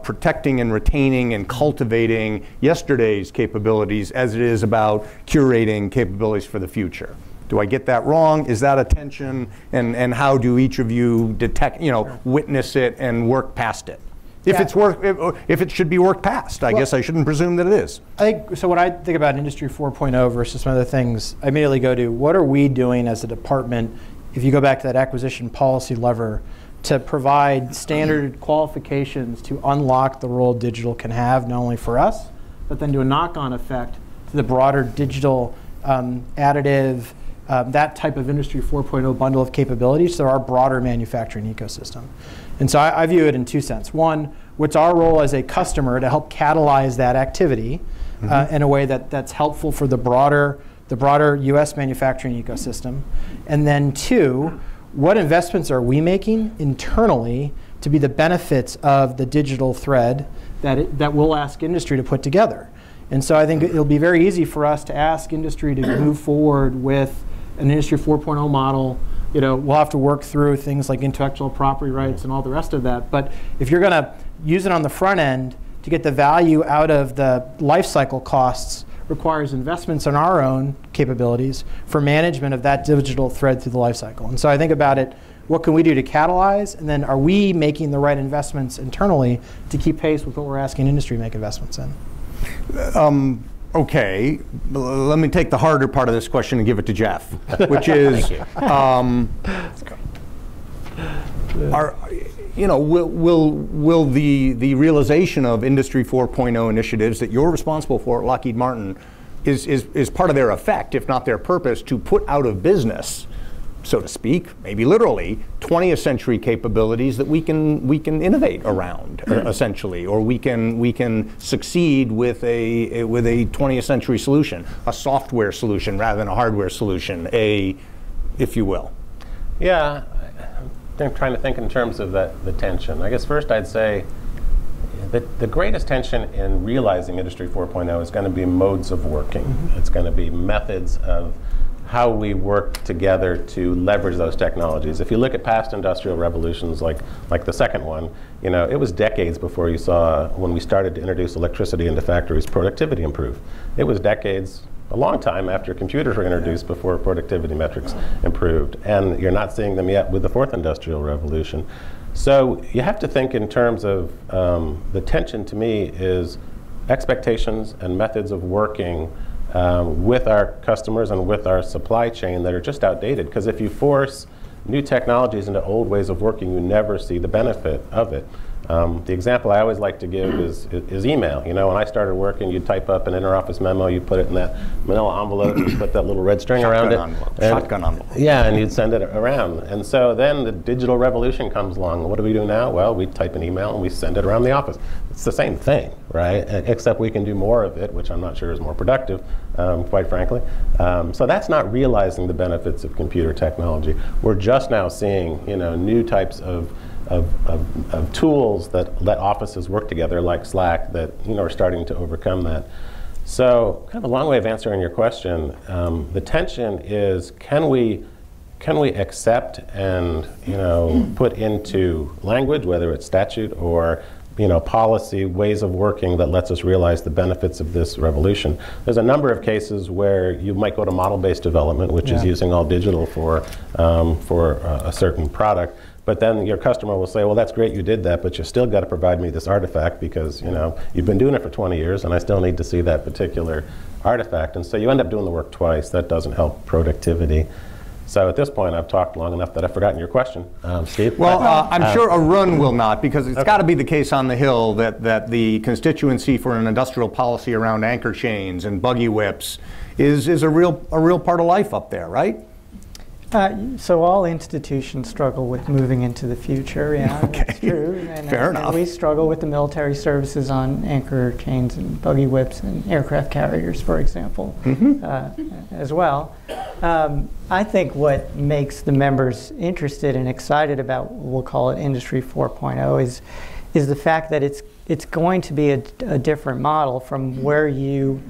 protecting and retaining and cultivating yesterday's capabilities as it is about curating capabilities for the future. Do I get that wrong? Is that a tension? And how do each of you detect, witness it and work past it? If it should be worked past, I guess I shouldn't presume that it is. I think so. When I think about Industry 4.0 versus some other things, I immediately go to what are we doing as a department? If you go back to that acquisition policy lever, to provide standard qualifications to unlock the role digital can have, not only for us, but then to a knock-on effect to the broader digital additive, that type of Industry 4.0 bundle of capabilities, so our broader manufacturing ecosystem. And so I view it in two senses. One, what's our role as a customer to help catalyze that activity in a way that's helpful for the broader U.S. manufacturing ecosystem? And then two, what investments are we making internally to be the benefits of the digital thread that we'll ask industry to put together? And so I think it'll be very easy for us to ask industry to move forward with an Industry 4.0 model. We'll have to work through things like intellectual property rights and all the rest of that. But if you're going to use it on the front end to get the value out of the life cycle costs requires investments in our own capabilities for management of that digital thread through the life cycle. And so I think about it, what can we do to catalyze? And then are we making the right investments internally to keep pace with what we're asking industry to make investments in? Okay, let me take the harder part of this question and give it to Jeff, which is, will the realization of Industry 4.0 initiatives that you're responsible for at Lockheed Martin is part of their effect, if not their purpose, to put out of business, so to speak, maybe literally, 20th century capabilities that we can innovate around, essentially, or we can succeed with a 20th century solution, a software solution rather than a hardware solution, if you will. Yeah, I'm trying to think in terms of the tension. I guess first I'd say that the greatest tension in realizing Industry 4.0 is going to be modes of working. Mm-hmm. It's going to be methods of how we work together to leverage those technologies. If you look at past industrial revolutions like the second one, it was decades before you saw, when we started to introduce electricity into factories, productivity improve. It was decades, a long time after computers were introduced before productivity metrics improved. And you're not seeing them yet with the fourth industrial revolution. So you have to think in terms of the tension to me is expectations and methods of working with our customers and with our supply chain that are just outdated. Because if you force new technologies into old ways of working, you never see the benefit of it. The example I always like to give is email. When I started working, you'd type up an interoffice memo, you put it in that manila envelope, you put that little red string around it. Shotgun envelope. Yeah, and you'd send it around. And so then the digital revolution comes along. What do we do now? Well, we type an email and we send it around the office. It's the same thing, right? Except we can do more of it, which I'm not sure is more productive, quite frankly. So that's not realizing the benefits of computer technology. We're just now seeing, new types of tools that let offices work together, like Slack, that are starting to overcome that. So, kind of a long way of answering your question. The tension is, can we accept and put into language, whether it's statute or policy, ways of working that lets us realize the benefits of this revolution. There's a number of cases where you might go to model-based development, which is using all digital for a certain product. But then your customer will say, well, that's great you did that, but you still got to provide me this artifact because you've been doing it for 20 years and I still need to see that particular artifact. And so you end up doing the work twice. That doesn't help productivity. So at this point, I've talked long enough that I've forgotten your question, Steve. Well, I'm sure Arun will not, because it's got to be the case on the Hill that the constituency for an industrial policy around anchor chains and buggy whips is a real part of life up there, right? So all institutions struggle with moving into the future. Yeah, okay. That's true. Fair enough. And we struggle with the military services on anchor chains and buggy whips and aircraft carriers, for example, as well. I think what makes the members interested and excited about, we'll call it Industry 4.0, is the fact that it's going to be a different model from where you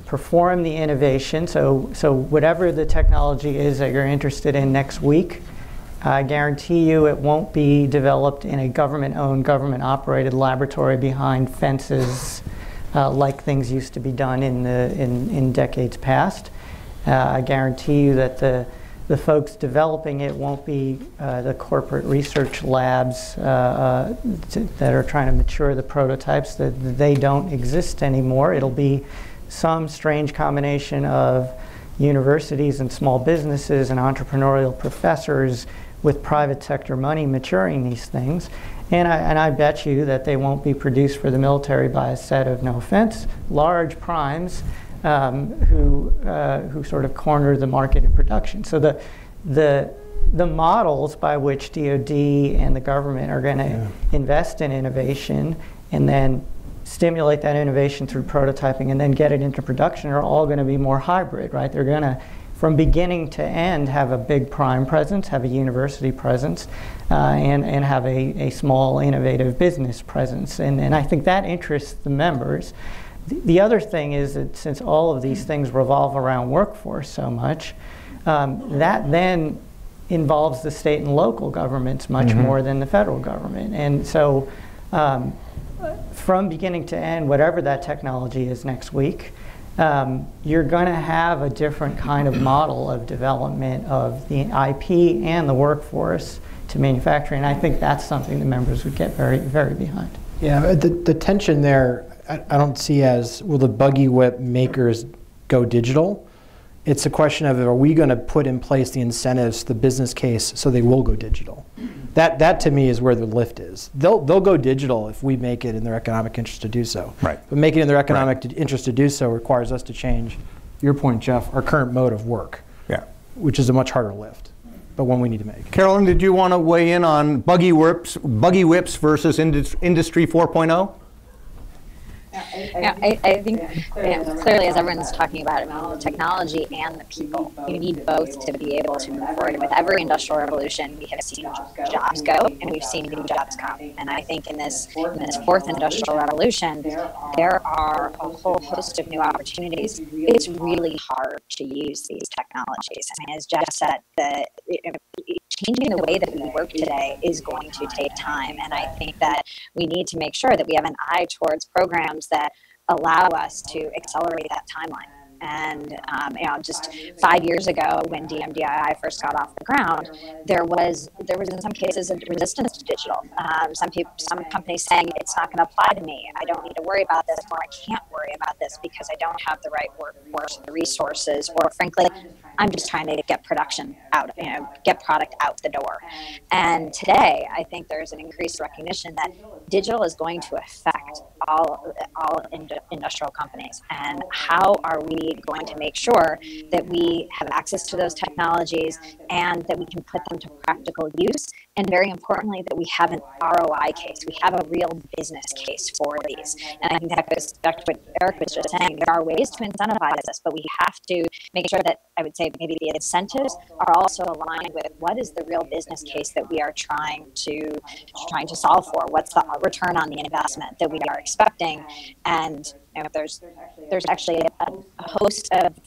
perform the innovation. So whatever the technology is that you're interested in next week, I guarantee you it won't be developed in a government-owned, government-operated laboratory behind fences like things used to be done in decades past. I guarantee you that the folks developing it won't be the corporate research labs that are trying to mature the prototypes. That they don't exist anymore. It'll be some strange combination of universities and small businesses and entrepreneurial professors with private sector money maturing these things. And I bet you that they won't be produced for the military by a set of, no offense, large primes who sort of corner the market in production. So the models by which DoD and the government are going to invest in innovation and then stimulate that innovation through prototyping and then get it into production are all going to be more hybrid, right? They're going to, from beginning to end, have a big prime presence, have a university presence, and have a small innovative business presence. And I think that interests the members. The other thing is that since all of these things revolve around workforce so much, that then involves the state and local governments much more than the federal government. And so from beginning to end, whatever that technology is next week, you're going to have a different kind of model of development of the IP and the workforce to manufacturing. I think that's something the members would get very, very behind. Yeah, the tension there, I don't see as, will the buggy whip makers go digital? It's a question of, are we going to put in place the incentives, the business case, so they will go digital? That to me is where the lift is. They'll go digital if we make it in their economic interest to do so. Right. But making it in their economic interest to do so requires us to change, your point, Jeff, our current mode of work. Yeah. Which is a much harder lift, but one we need to make. Carolyn, did you want to weigh in on buggy whips versus Industry 4.0? I think clearly, as everyone's talking about, the technology and the people, you need both to be able to move forward. And with every industrial revolution, we have seen jobs go and we've seen new jobs come. And I think in this fourth industrial revolution, there are a whole host of new opportunities. It's really hard to use these technologies. I mean, as Jeff said, changing the way that we work today is going to take time. And I think that we need to make sure that we have an eye towards programs that allow us to accelerate that timeline. And just 5 years ago, when DMDII first got off the ground, there was in some cases a resistance to digital. Some companies saying it's not going to apply to me. I don't need to worry about this, or I can't worry about this because I don't have the right workforce, the resources, or frankly, I'm just trying to get production out, get product out the door. And today, I think there's an increased recognition that digital is going to affect all industrial companies. And how are we going to make sure that we have access to those technologies and that we can put them to practical use? And very importantly, that we have an ROI case. We have a real business case for these. And I think that goes back to what Eric was just saying. There are ways to incentivize this, but we have to make sure that, I would say, maybe the incentives are also aligned with what is the real business case that we are trying to solve for. What's the return on the investment that we are expecting? And there's actually a host of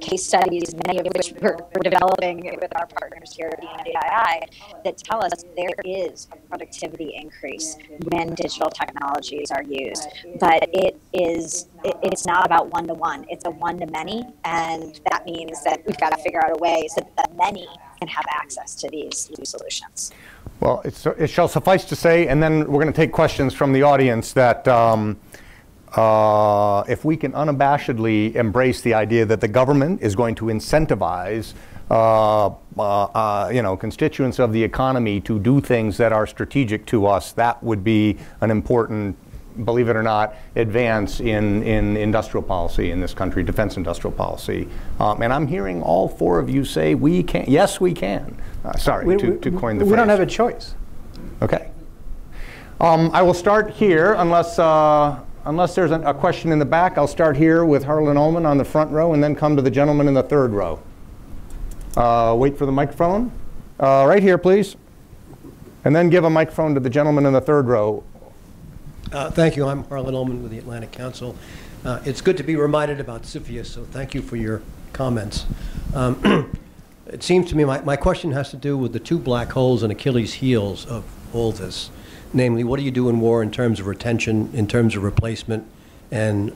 case studies, many of which we're developing with our partners here at DMDII, that tell us there is a productivity increase when digital technologies are used. But it's not about one-to-one. It's a one-to-many, and that means that we've got to figure out a way so that many can have access to these new solutions. Well, it shall suffice to say, and then we're going to take questions from the audience, that if we can unabashedly embrace the idea that the government is going to incentivize constituents of the economy to do things that are strategic to us, that would be an important, believe it or not, advance in industrial policy in this country, defense industrial policy. And I'm hearing all four of you say we can. Yes, we can. Sorry to coin the phrase. We don't have a choice. Okay. I will start here, unless there's a question in the back. I'll start here with Harlan Ullman on the front row and then come to the gentleman in the third row. Wait for the microphone. Right here, please. And then give a microphone to the gentleman in the third row. Thank you. I'm Harlan Ullman with the Atlantic Council. It's good to be reminded about CFIUS, so thank you for your comments. It seems to me my question has to do with the two black holes and Achilles' heels of all this. Namely, what do you do in war in terms of retention, in terms of replacement, and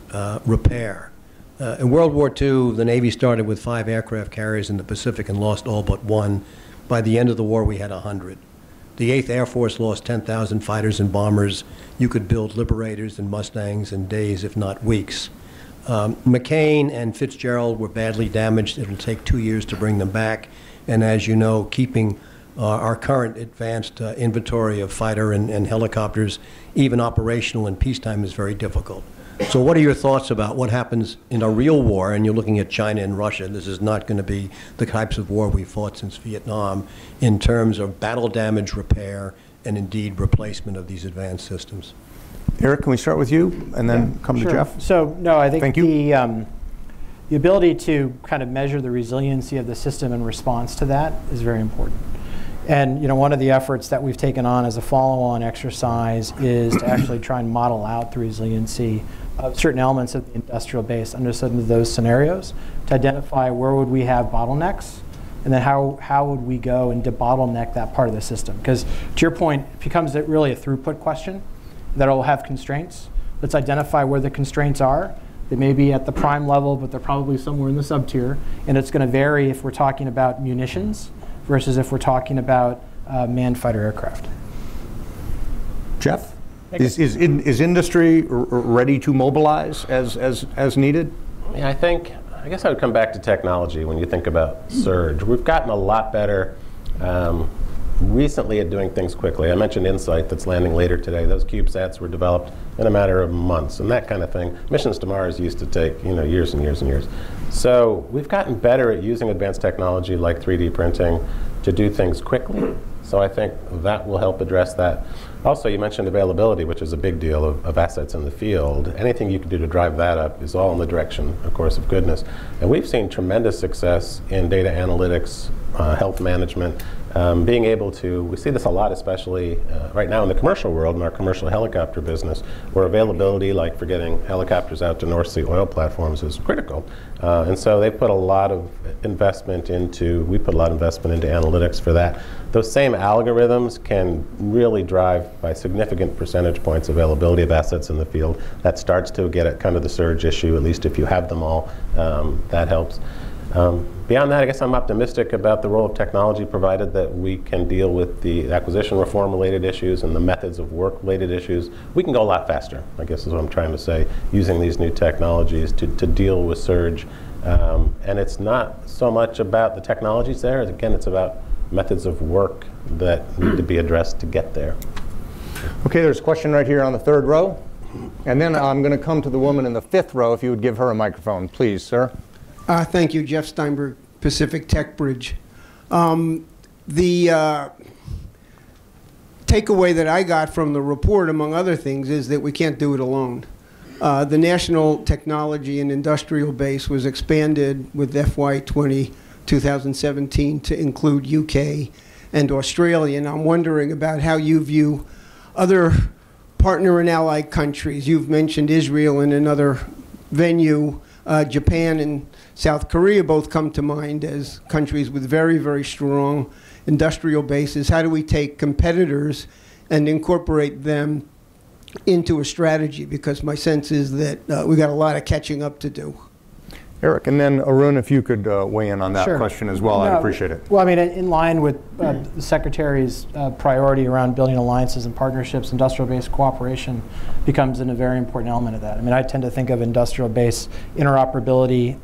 repair? In World War II, the Navy started with 5 aircraft carriers in the Pacific and lost all but 1. By the end of the war, we had 100. The 8th Air Force lost 10,000 fighters and bombers. You could build Liberators and Mustangs in days, if not weeks. McCain and Fitzgerald were badly damaged. It'll take 2 years to bring them back. And as you know, keeping our current advanced inventory of fighter and helicopters, even operational in peacetime, is very difficult. So what are your thoughts about what happens in a real war? And you're looking at China and Russia. This is not going to be the types of war we've fought since Vietnam in terms of battle damage repair and indeed replacement of these advanced systems. Eric, can we start with you and then come to Jeff? So, no, I think Thank you. The ability to kind of measure the resiliency of the system in response to that is very important. And one of the efforts that we've taken on as a follow-on exercise is to actually try and model out the resiliency of certain elements of the industrial base under some of those scenarios to identify where would we have bottlenecks, and then how would we go and debottleneck that part of the system. Because to your point, it becomes really a throughput question. that will have constraints. Let's identify where the constraints are. They may be at the prime level, but they're probably somewhere in the sub-tier. And it's going to vary if we're talking about munitions versus if we're talking about manned fighter aircraft. Jeff, is industry ready to mobilize as needed? Yeah, I guess I would come back to technology when you think about surge. We've gotten a lot better recently at doing things quickly. I mentioned InSight that's landing later today. Those CubeSats were developed in a matter of months and that kind of thing. Missions to Mars used to take years and years and years. So we've gotten better at using advanced technology like 3D printing to do things quickly. So I think that will help address that. Also, you mentioned availability, which is a big deal of assets in the field. Anything you can do to drive that up is all in the direction, of course, of goodness. And we've seen tremendous success in data analytics, health management, being able to, we see this a lot, especially right now in the commercial world, in our commercial helicopter business, where availability, like for getting helicopters out to North Sea oil platforms, is critical. And so they put a lot of investment into, we put a lot of investment into analytics for that. Those same algorithms can really drive by significant percentage points availability of assets in the field. That starts to get at kind of the surge issue, at least if you have them all, that helps. Beyond that, I guess I'm optimistic about the role of technology, provided that we can deal with the acquisition reform related issues and the methods of work related issues. We can go a lot faster, I guess is what I'm trying to say, using these new technologies to deal with surge. And it's not so much about the technologies there. Again, it's about methods of work that need to be addressed to get there. Okay, there's a question right here on the third row. And then I'm going to come to the woman in the fifth row, if you would give her a microphone, please, sir. Thank you, Jeff Steinberg, Pacific Tech Bridge. The takeaway that I got from the report, among other things, is that we can't do it alone. The National Technology and Industrial Base was expanded with FY 2017 to include UK and Australia, and I'm wondering about how you view other partner and allied countries. You've mentioned Israel in another venue. Japan and South Korea both come to mind as countries with very, very strong industrial bases. How do we take competitors and incorporate them into a strategy? Because my sense is that we've got a lot of catching up to do. Eric, and then Arun, if you could weigh in on that Sure. question as well, I'd appreciate it. Well, I mean, in line with the Secretary's priority around building alliances and partnerships, industrial-based cooperation becomes a very important element of that. I mean, I tend to think of industrial-based interoperability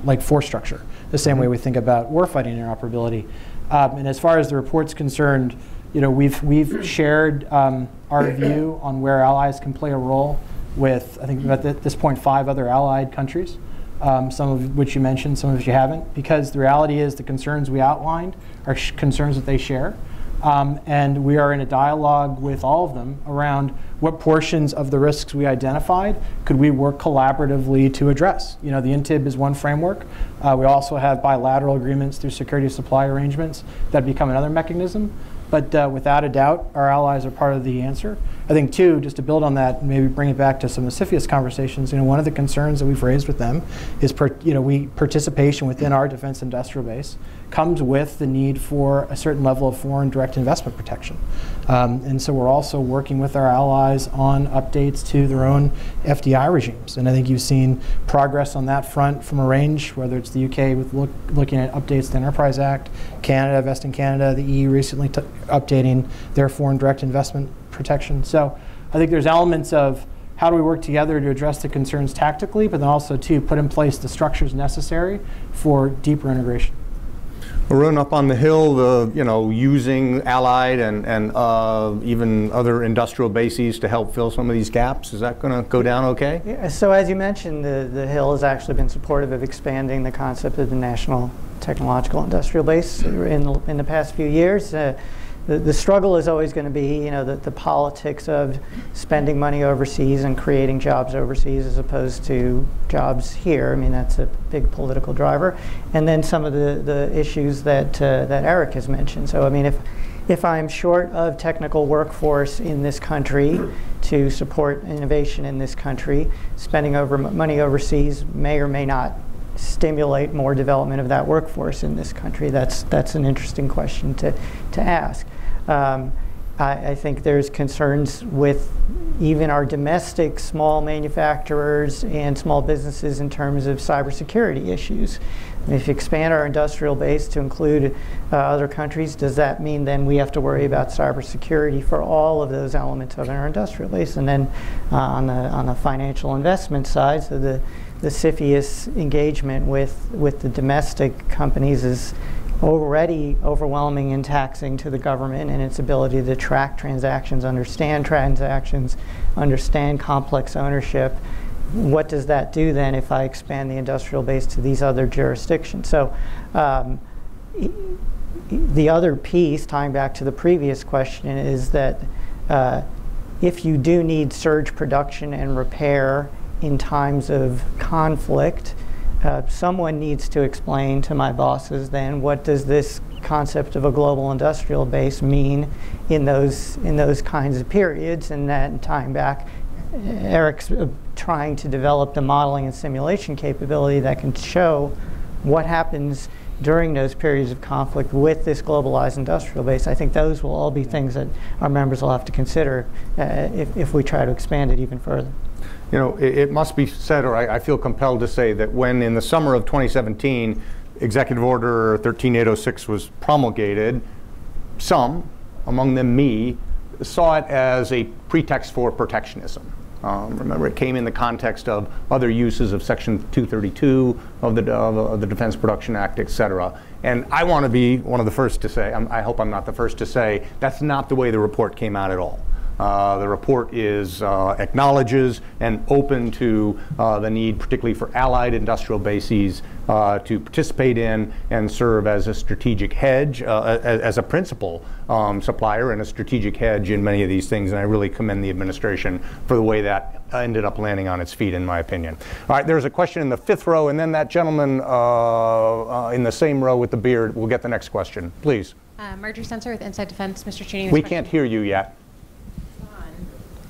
like force structure, the same way we think about warfighting interoperability. And as far as the report's concerned, we've shared our view on where allies can play a role with, I think, at this point, 5 other allied countries. Some of which you mentioned, some of which you haven't, because the reality is the concerns we outlined are concerns that they share. And we are in a dialogue with all of them around what portions of the risks we identified could we work collaboratively to address. The INTIB is one framework. We also have bilateral agreements through security supply arrangements that become another mechanism. But without a doubt, our allies are part of the answer. I think, too, just to build on that, and maybe bring it back to some of the CFIUS conversations, one of the concerns that we've raised with them is participation within our defense industrial base comes with the need for a certain level of foreign direct investment protection. And so we're also working with our allies on updates to their own FDI regimes. And I think you've seen progress on that front from a range, whether it's the UK with looking at updates to the Enterprise Act, Canada, Invest in Canada, the EU recently updating their foreign direct investment protection. So I think there's elements of how do we work together to address the concerns tactically, but then also to put in place the structures necessary for deeper integration. Arun, up on the Hill, using allied and even other industrial bases to help fill some of these gaps, is that going to go down okay? Yeah, so as you mentioned, the Hill has actually been supportive of expanding the concept of the National Technological Industrial Base in the past few years. The struggle is always going to be, the politics of spending money overseas and creating jobs overseas as opposed to jobs here. I mean, that's a big political driver. And then some of the issues that Eric has mentioned. So, I mean, if I'm short of technical workforce in this country to support innovation in this country, spending money overseas may or may not stimulate more development of that workforce in this country. That's an interesting question to ask. I think there's concerns with even our domestic small manufacturers and small businesses in terms of cybersecurity issues. And if you expand our industrial base to include other countries, does that mean then we have to worry about cybersecurity for all of those elements of our industrial base? And then on the financial investment side, so the CFIUS engagement with the domestic companies is already overwhelming and taxing to the government and its ability to track transactions, understand complex ownership. What does that do then if I expand the industrial base to these other jurisdictions? So the other piece, tying back to the previous question, is that if you do need surge production and repair in times of conflict, someone needs to explain to my bosses then what does this concept of a global industrial base mean in those kinds of periods. And that, tying back, Eric's trying to develop the modeling and simulation capability that can show what happens during those periods of conflict with this globalized industrial base. I think those will all be things that our members will have to consider if we try to expand it even further. You know, it must be said, or I feel compelled to say, that when in the summer of 2017, Executive Order 13806 was promulgated, some, among them me, saw it as a pretext for protectionism. Remember, it came in the context of other uses of Section 232 of the Defense Production Act, et cetera. And I want to be one of the first to say, I hope I'm not the first to say, that's not the way the report came out at all. The report acknowledges and open to the need, particularly for allied industrial bases, to participate in and serve as a strategic hedge, as a principal supplier and a strategic hedge in many of these things. And I really commend the administration for the way that ended up landing on its feet, in my opinion. All right, there's a question in the 5th row, and then that gentleman in the same row with the beard will get the next question. Please. Marjorie Spencer with Inside Defense. Mr. Chewning. We can't hear you yet.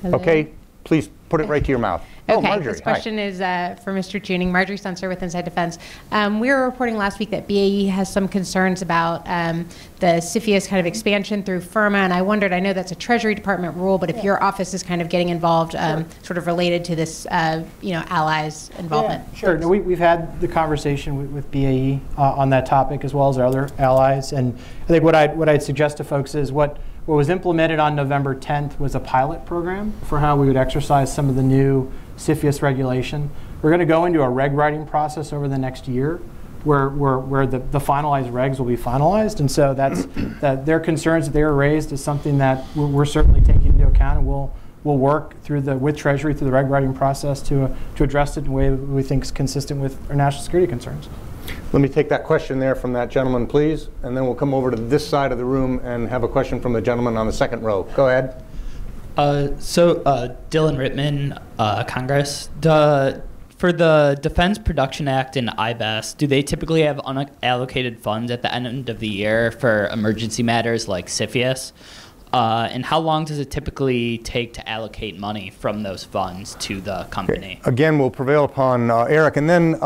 Hello? Okay, please put it right to your mouth. Okay, oh, Marjorie, this question is for Mr. Chewning. Marjorie Spencer with Inside Defense. We were reporting last week that BAE has some concerns about the CFIUS kind of expansion through FIRMA, and I wondered, I know that's a Treasury Department rule, but if your office is kind of getting involved, sort of related to this, allies involvement. Yeah, sure. No, we've had the conversation with BAE on that topic, as well as our other allies, and I think what I'd suggest to folks is what was implemented on November 10th was a pilot program for how we would exercise some of the new CFIUS regulation. We're going to go into a reg writing process over the next year where the finalized regs will be finalized. And so their concerns that they were raised is something that we're certainly taking into account, and we'll work with Treasury through the reg writing process to address it in a way that we think is consistent with our national security concerns. Let me take that question there from that gentleman, please, and then we'll come over to this side of the room and have a question from the gentleman on the 2nd row. Go ahead. Dylan Rittman, Congress. For the Defense Production Act and IBAS, do they typically have unallocated funds at the end of the year for emergency matters like CFIUS? And how long does it typically take to allocate money from those funds to the company? Okay. Again, we'll prevail upon Eric. And then,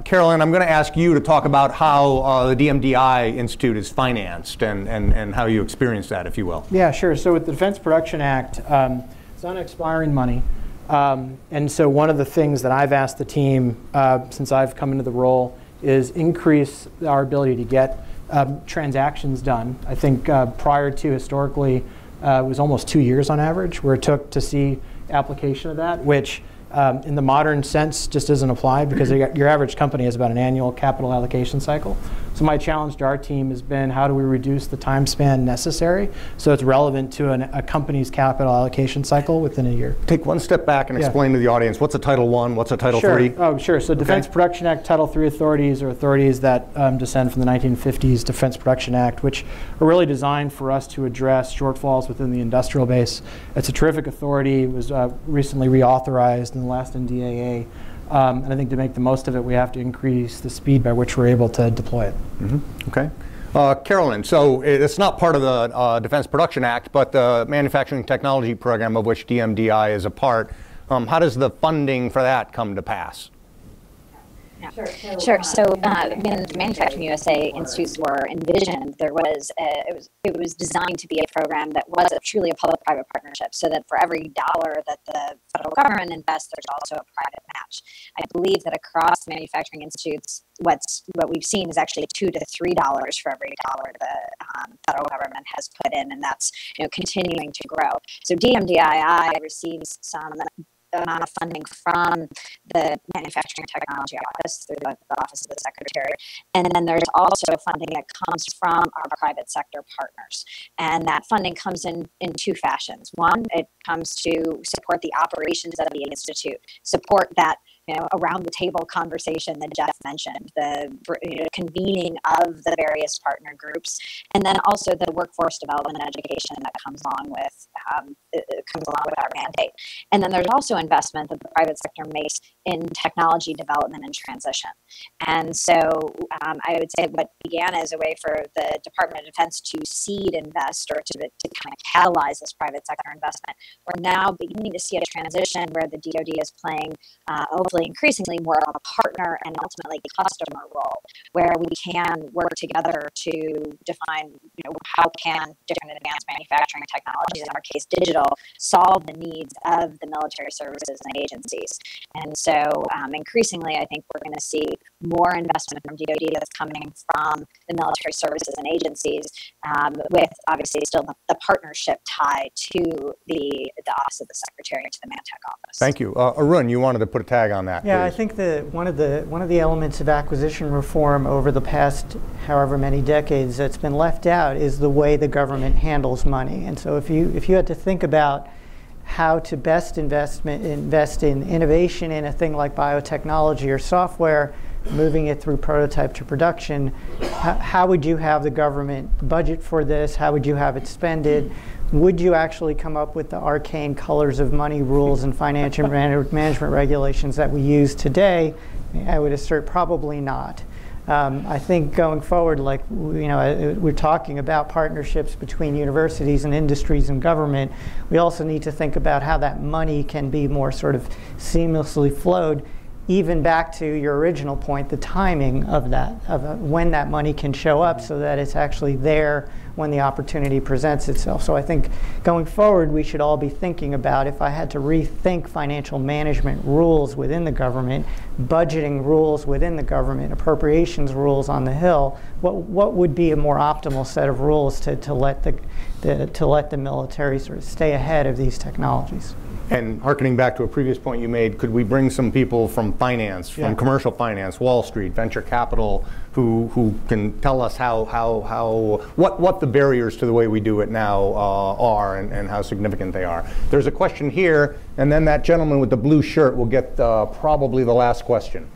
Carolyn, I'm going to ask you to talk about how the DMDI Institute is financed and how you experience that, if you will. Yeah, sure. So with the Defense Production Act, it's on expiring money. And so one of the things that I've asked the team since I've come into the role is increase our ability to get transactions done. I think prior to historically, it was almost 2 years on average where it took to see application of that, which in the modern sense just doesn't apply because your average company has about an annual capital allocation cycle. So my challenge to our team has been how do we reduce the time span necessary so it's relevant to a company's capital allocation cycle within a year. Take one step back and explain to the audience, what's a Title I, what's a Title III? Oh, sure. So Defense Production Act, Title III authorities are authorities that descend from the 1950s Defense Production Act, which are really designed for us to address shortfalls within the industrial base. It's a terrific authority. It was recently reauthorized in the last NDAA. And I think to make the most of it, we have to increase the speed by which we're able to deploy it. Mm-hmm. Okay. Carolyn, so it's not part of the Defense Production Act, but the Manufacturing Technology Program, of which DMDI is a part. How does the funding for that come to pass? Yeah. Sure. So when Manufacturing USA institutes were envisioned, it was designed to be a program that was truly a public-private partnership, so that for every dollar that the federal government invests, there's also a private match. I believe that across manufacturing institutes, what we've seen is actually $2 to $3 for every dollar the federal government has put in, and that's continuing to grow. So DMDII receives some amount of funding from the Manufacturing Technology Office through the Office of the Secretary. And then there's also funding that comes from our private sector partners. And that funding comes in two fashions. One, it comes to support the operations of the institute, support that around the table conversation that Jeff mentioned, the convening of the various partner groups, and then also the workforce development and education that comes along with our mandate. And then there's also investment that the private sector makes in technology development and transition. And so I would say what began as a way for the Department of Defense to seed invest or to kind of catalyze this private sector investment, we're now beginning to see a transition where the DoD is playing hopefully increasingly more of a partner and ultimately customer role, where we can work together to define, how can different advanced manufacturing technologies, in our case digital, solve the needs of the military services and agencies. And so increasingly, I think we're going to see more investment from DoD that's coming from the military services and agencies, with obviously still the partnership tie to the Office of the Secretary, to the Mantech office. Thank you. Arun, you wanted to put a tag on that. Yeah, please. I think that one of the elements of acquisition reform over the past however many decades that's been left out is the way the government handles money. And so if you had to think about how to best invest in innovation in a thing like biotechnology or software, moving it through prototype to production, how would you have the government budget for this? How would you have it spended? Would you actually come up with the arcane colors of money rules and financial management regulations that we use today? I would assert probably not. I think going forward, like we're talking about partnerships between universities and industries and government, we also need to think about how that money can be more sort of seamlessly flowed, even back to your original point, the timing of that, when that money can show up so that it's actually there when the opportunity presents itself. So I think going forward, we should all be thinking about, if I had to rethink financial management rules within the government, budgeting rules within the government, appropriations rules on the Hill, what would be a more optimal set of rules to let the military sort of stay ahead of these technologies? And hearkening back to a previous point you made, could we bring some people from finance, from commercial finance, Wall Street, venture capital, who can tell us what the barriers to the way we do it now are and how significant they are? There's a question here, and then that gentleman with the blue shirt will get probably the last question.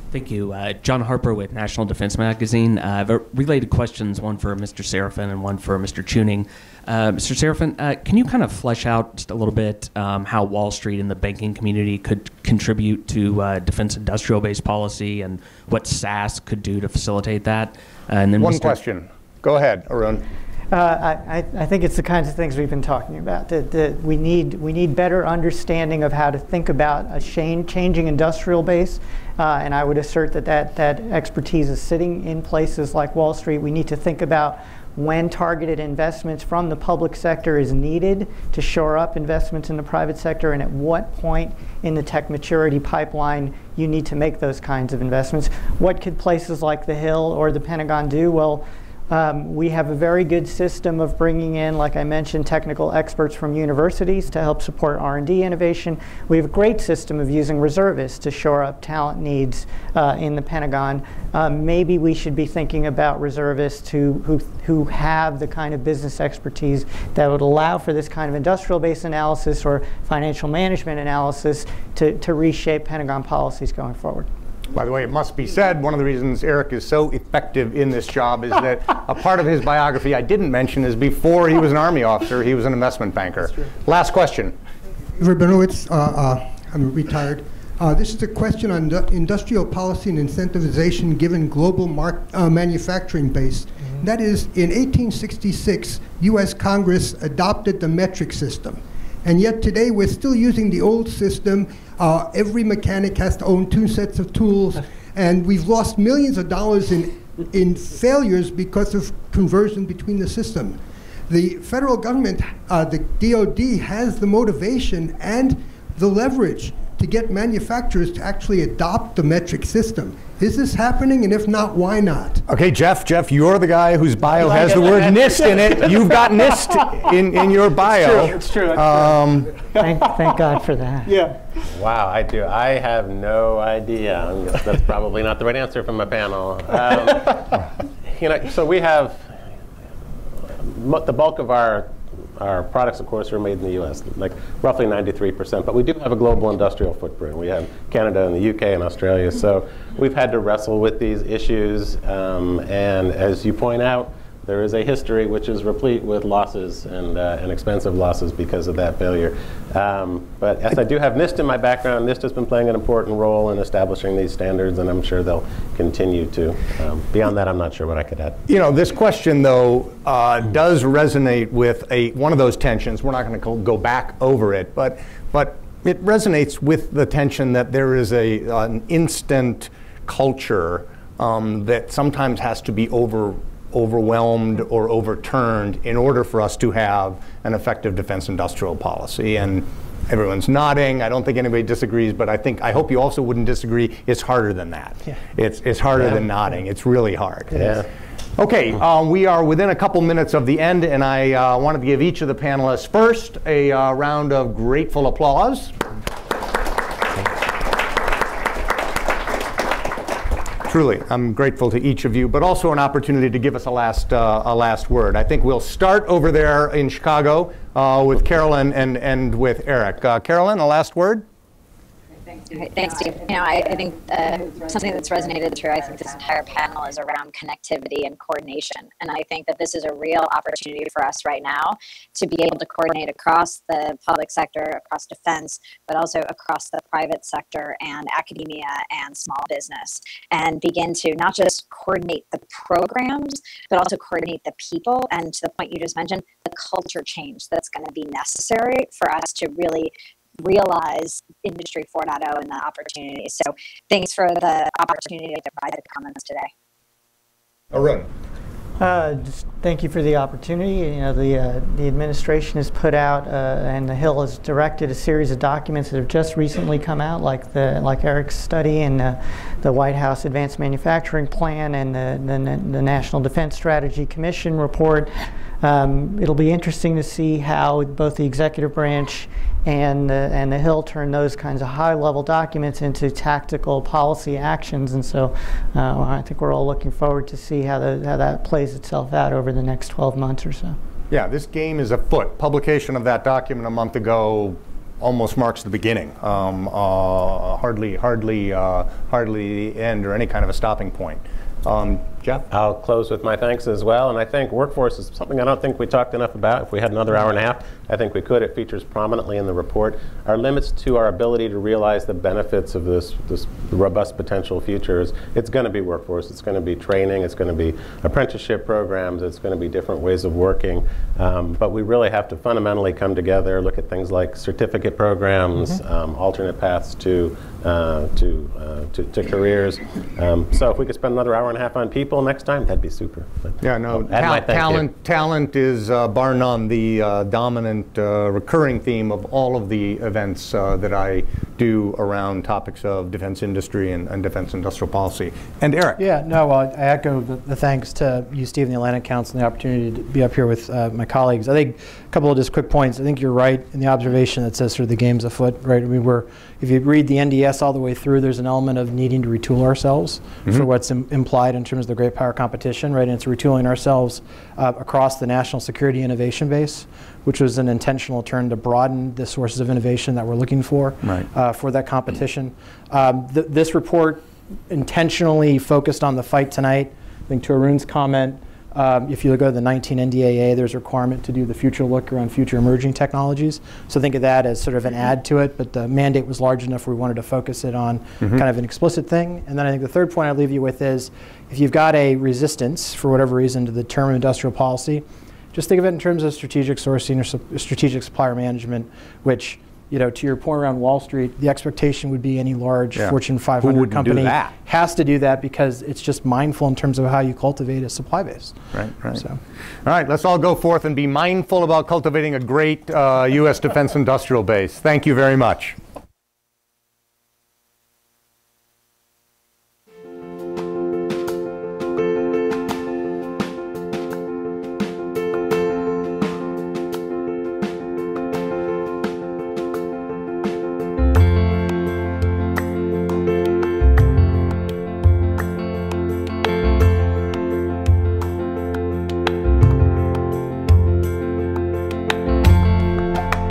Thank you. John Harper with National Defense Magazine. I have related questions, one for Mr. Serafin and one for Mr. Chewning. Mr. Serafin, can you kind of flesh out just a little bit how Wall Street and the banking community could contribute to defense industrial base policy and what SAS could do to facilitate that? And then one question. Go ahead, Arun. I think it's the kinds of things we've been talking about. That we need better understanding of how to think about a changing industrial base, and I would assert that expertise is sitting in places like Wall Street. We need to think about when targeted investments from the public sector is needed to shore up investments in the private sector, and at what point in the tech maturity pipeline you need to make those kinds of investments. What could places like the Hill or the Pentagon do? Well, we have a very good system of bringing in, like I mentioned, technical experts from universities to help support R&D innovation. We have a great system of using reservists to shore up talent needs in the Pentagon. Maybe we should be thinking about reservists who have the kind of business expertise that would allow for this kind of industrial base analysis or financial management analysis to reshape Pentagon policies going forward. By the way, it must be said, one of the reasons Eric is so effective in this job is that a part of his biography I didn't mention is before he was an Army officer, he was an investment banker. Last question. Rabinowitz, I'm retired. This is a question on industrial policy and incentivization given global manufacturing base. That is, in 1866, U.S. Congress adopted the metric system. And yet today we're still using the old system. Every mechanic has to own 2 sets of tools, And we've lost millions of dollars in failures because of conversion between the system. The federal government, the DoD, has the motivation and the leverage to get manufacturers to actually adopt the metric system. Is this happening? And if not, why not? Okay, Jeff, you're the guy whose bio has the word NIST in it. You've got NIST in your bio. It's true. Thank God for that. Yeah. Wow, I do. I have no idea. That's probably not the right answer from my panel. So we have the bulk of our products, of course, are made in the U.S., like roughly 93%. But we do have a global industrial footprint. We have Canada and the UK and Australia. So we've had to wrestle with these issues. And as you point out, there is a history which is replete with losses and expensive losses because of that failure. But as I do have NIST in my background, NIST has been playing an important role in establishing these standards, and I'm sure they'll continue to. Beyond that, I'm not sure what I could add. You know, this question, though, does resonate with one of those tensions. We're not going to go back over it, but it resonates with the tension that there is an instant culture that sometimes has to be overwhelmed or overturned in order for us to have an effective defense industrial policy. And everyone's nodding. I don't think anybody disagrees, but I hope you also wouldn't disagree. It's harder than that. Yeah. It's harder than nodding. It's really hard. Yeah. Okay, we are within a couple minutes of the end, and I wanted to give each of the panelists first a round of grateful applause. Truly, I'm grateful to each of you, but also an opportunity to give us a last word. I think we'll start over there in Chicago with Carolyn and with Eric. Carolyn, a last word? Thanks, Steve. I think something that's resonated through, I think, this entire panel is around connectivity and coordination. And I think that this is a real opportunity for us right now to be able to coordinate across the public sector, across defense, but also across the private sector and academia and small business, and begin to not just coordinate the programs, but also coordinate the people. And to the point you just mentioned, the culture change that's going to be necessary for us to really realize Industry 4.0 and the opportunities. So thanks for the opportunity to provide the comments today. Arun. Just thank you for the opportunity. The administration has put out and the Hill has directed a series of documents that have just recently come out, like Eric's study and the White House Advanced Manufacturing Plan and the National Defense Strategy Commission report. It'll be interesting to see how both the executive branch and the Hill turn those kinds of high-level documents into tactical policy actions, and so I think we're all looking forward to see how that plays itself out over the next 12 months or so. Yeah, this game is afoot. Publication of that document a month ago almost marks the beginning, hardly the end or any kind of a stopping point. Jeff? I'll close with my thanks as well. And I think workforce is something I don't think we talked enough about. If we had another hour and a half, I think we could. It features prominently in the report. Our limits to our ability to realize the benefits of this robust potential futures, it's going to be workforce. It's going to be training. It's going to be apprenticeship programs. It's going to be different ways of working. But we really have to fundamentally come together, look at things like certificate programs, alternate paths to careers. So if we could spend another hour and a half on people next time, that'd be super. But yeah, no, talent is bar none the dominant recurring theme of all of the events that I do around topics of defense industry and defense industrial policy. And Eric? Yeah, no, I echo the thanks to you, Steve, and the Atlantic Council, and the opportunity to be up here with my colleagues. I think a couple of just quick points. I think you're right in the observation that says sort of the game's afoot, right? I mean, if you read the NDS all the way through, there's an element of needing to retool ourselves for what's implied in terms of the great power competition, right? And it's retooling ourselves across the national security innovation base, which was an intentional turn to broaden the sources of innovation that we're looking for for that competition. This report intentionally focused on the fight tonight. I think to Arun's comment, if you go to the 19 NDAA, there's a requirement to do the future look around future emerging technologies. So think of that as sort of an add to it, but the mandate was large enough we wanted to focus it on kind of an explicit thing. And then I think the third point I'd leave you with is, if you've got a resistance, for whatever reason, to the term industrial policy, just think of it in terms of strategic sourcing or strategic supplier management, which to your point around Wall Street, the expectation would be any large Fortune 500 wouldn't company do that? has to do that because it's just mindful in terms of how you cultivate a supply base. Right, right. So. All right, let's all go forth and be mindful about cultivating a great U.S. defense industrial base. Thank you very much.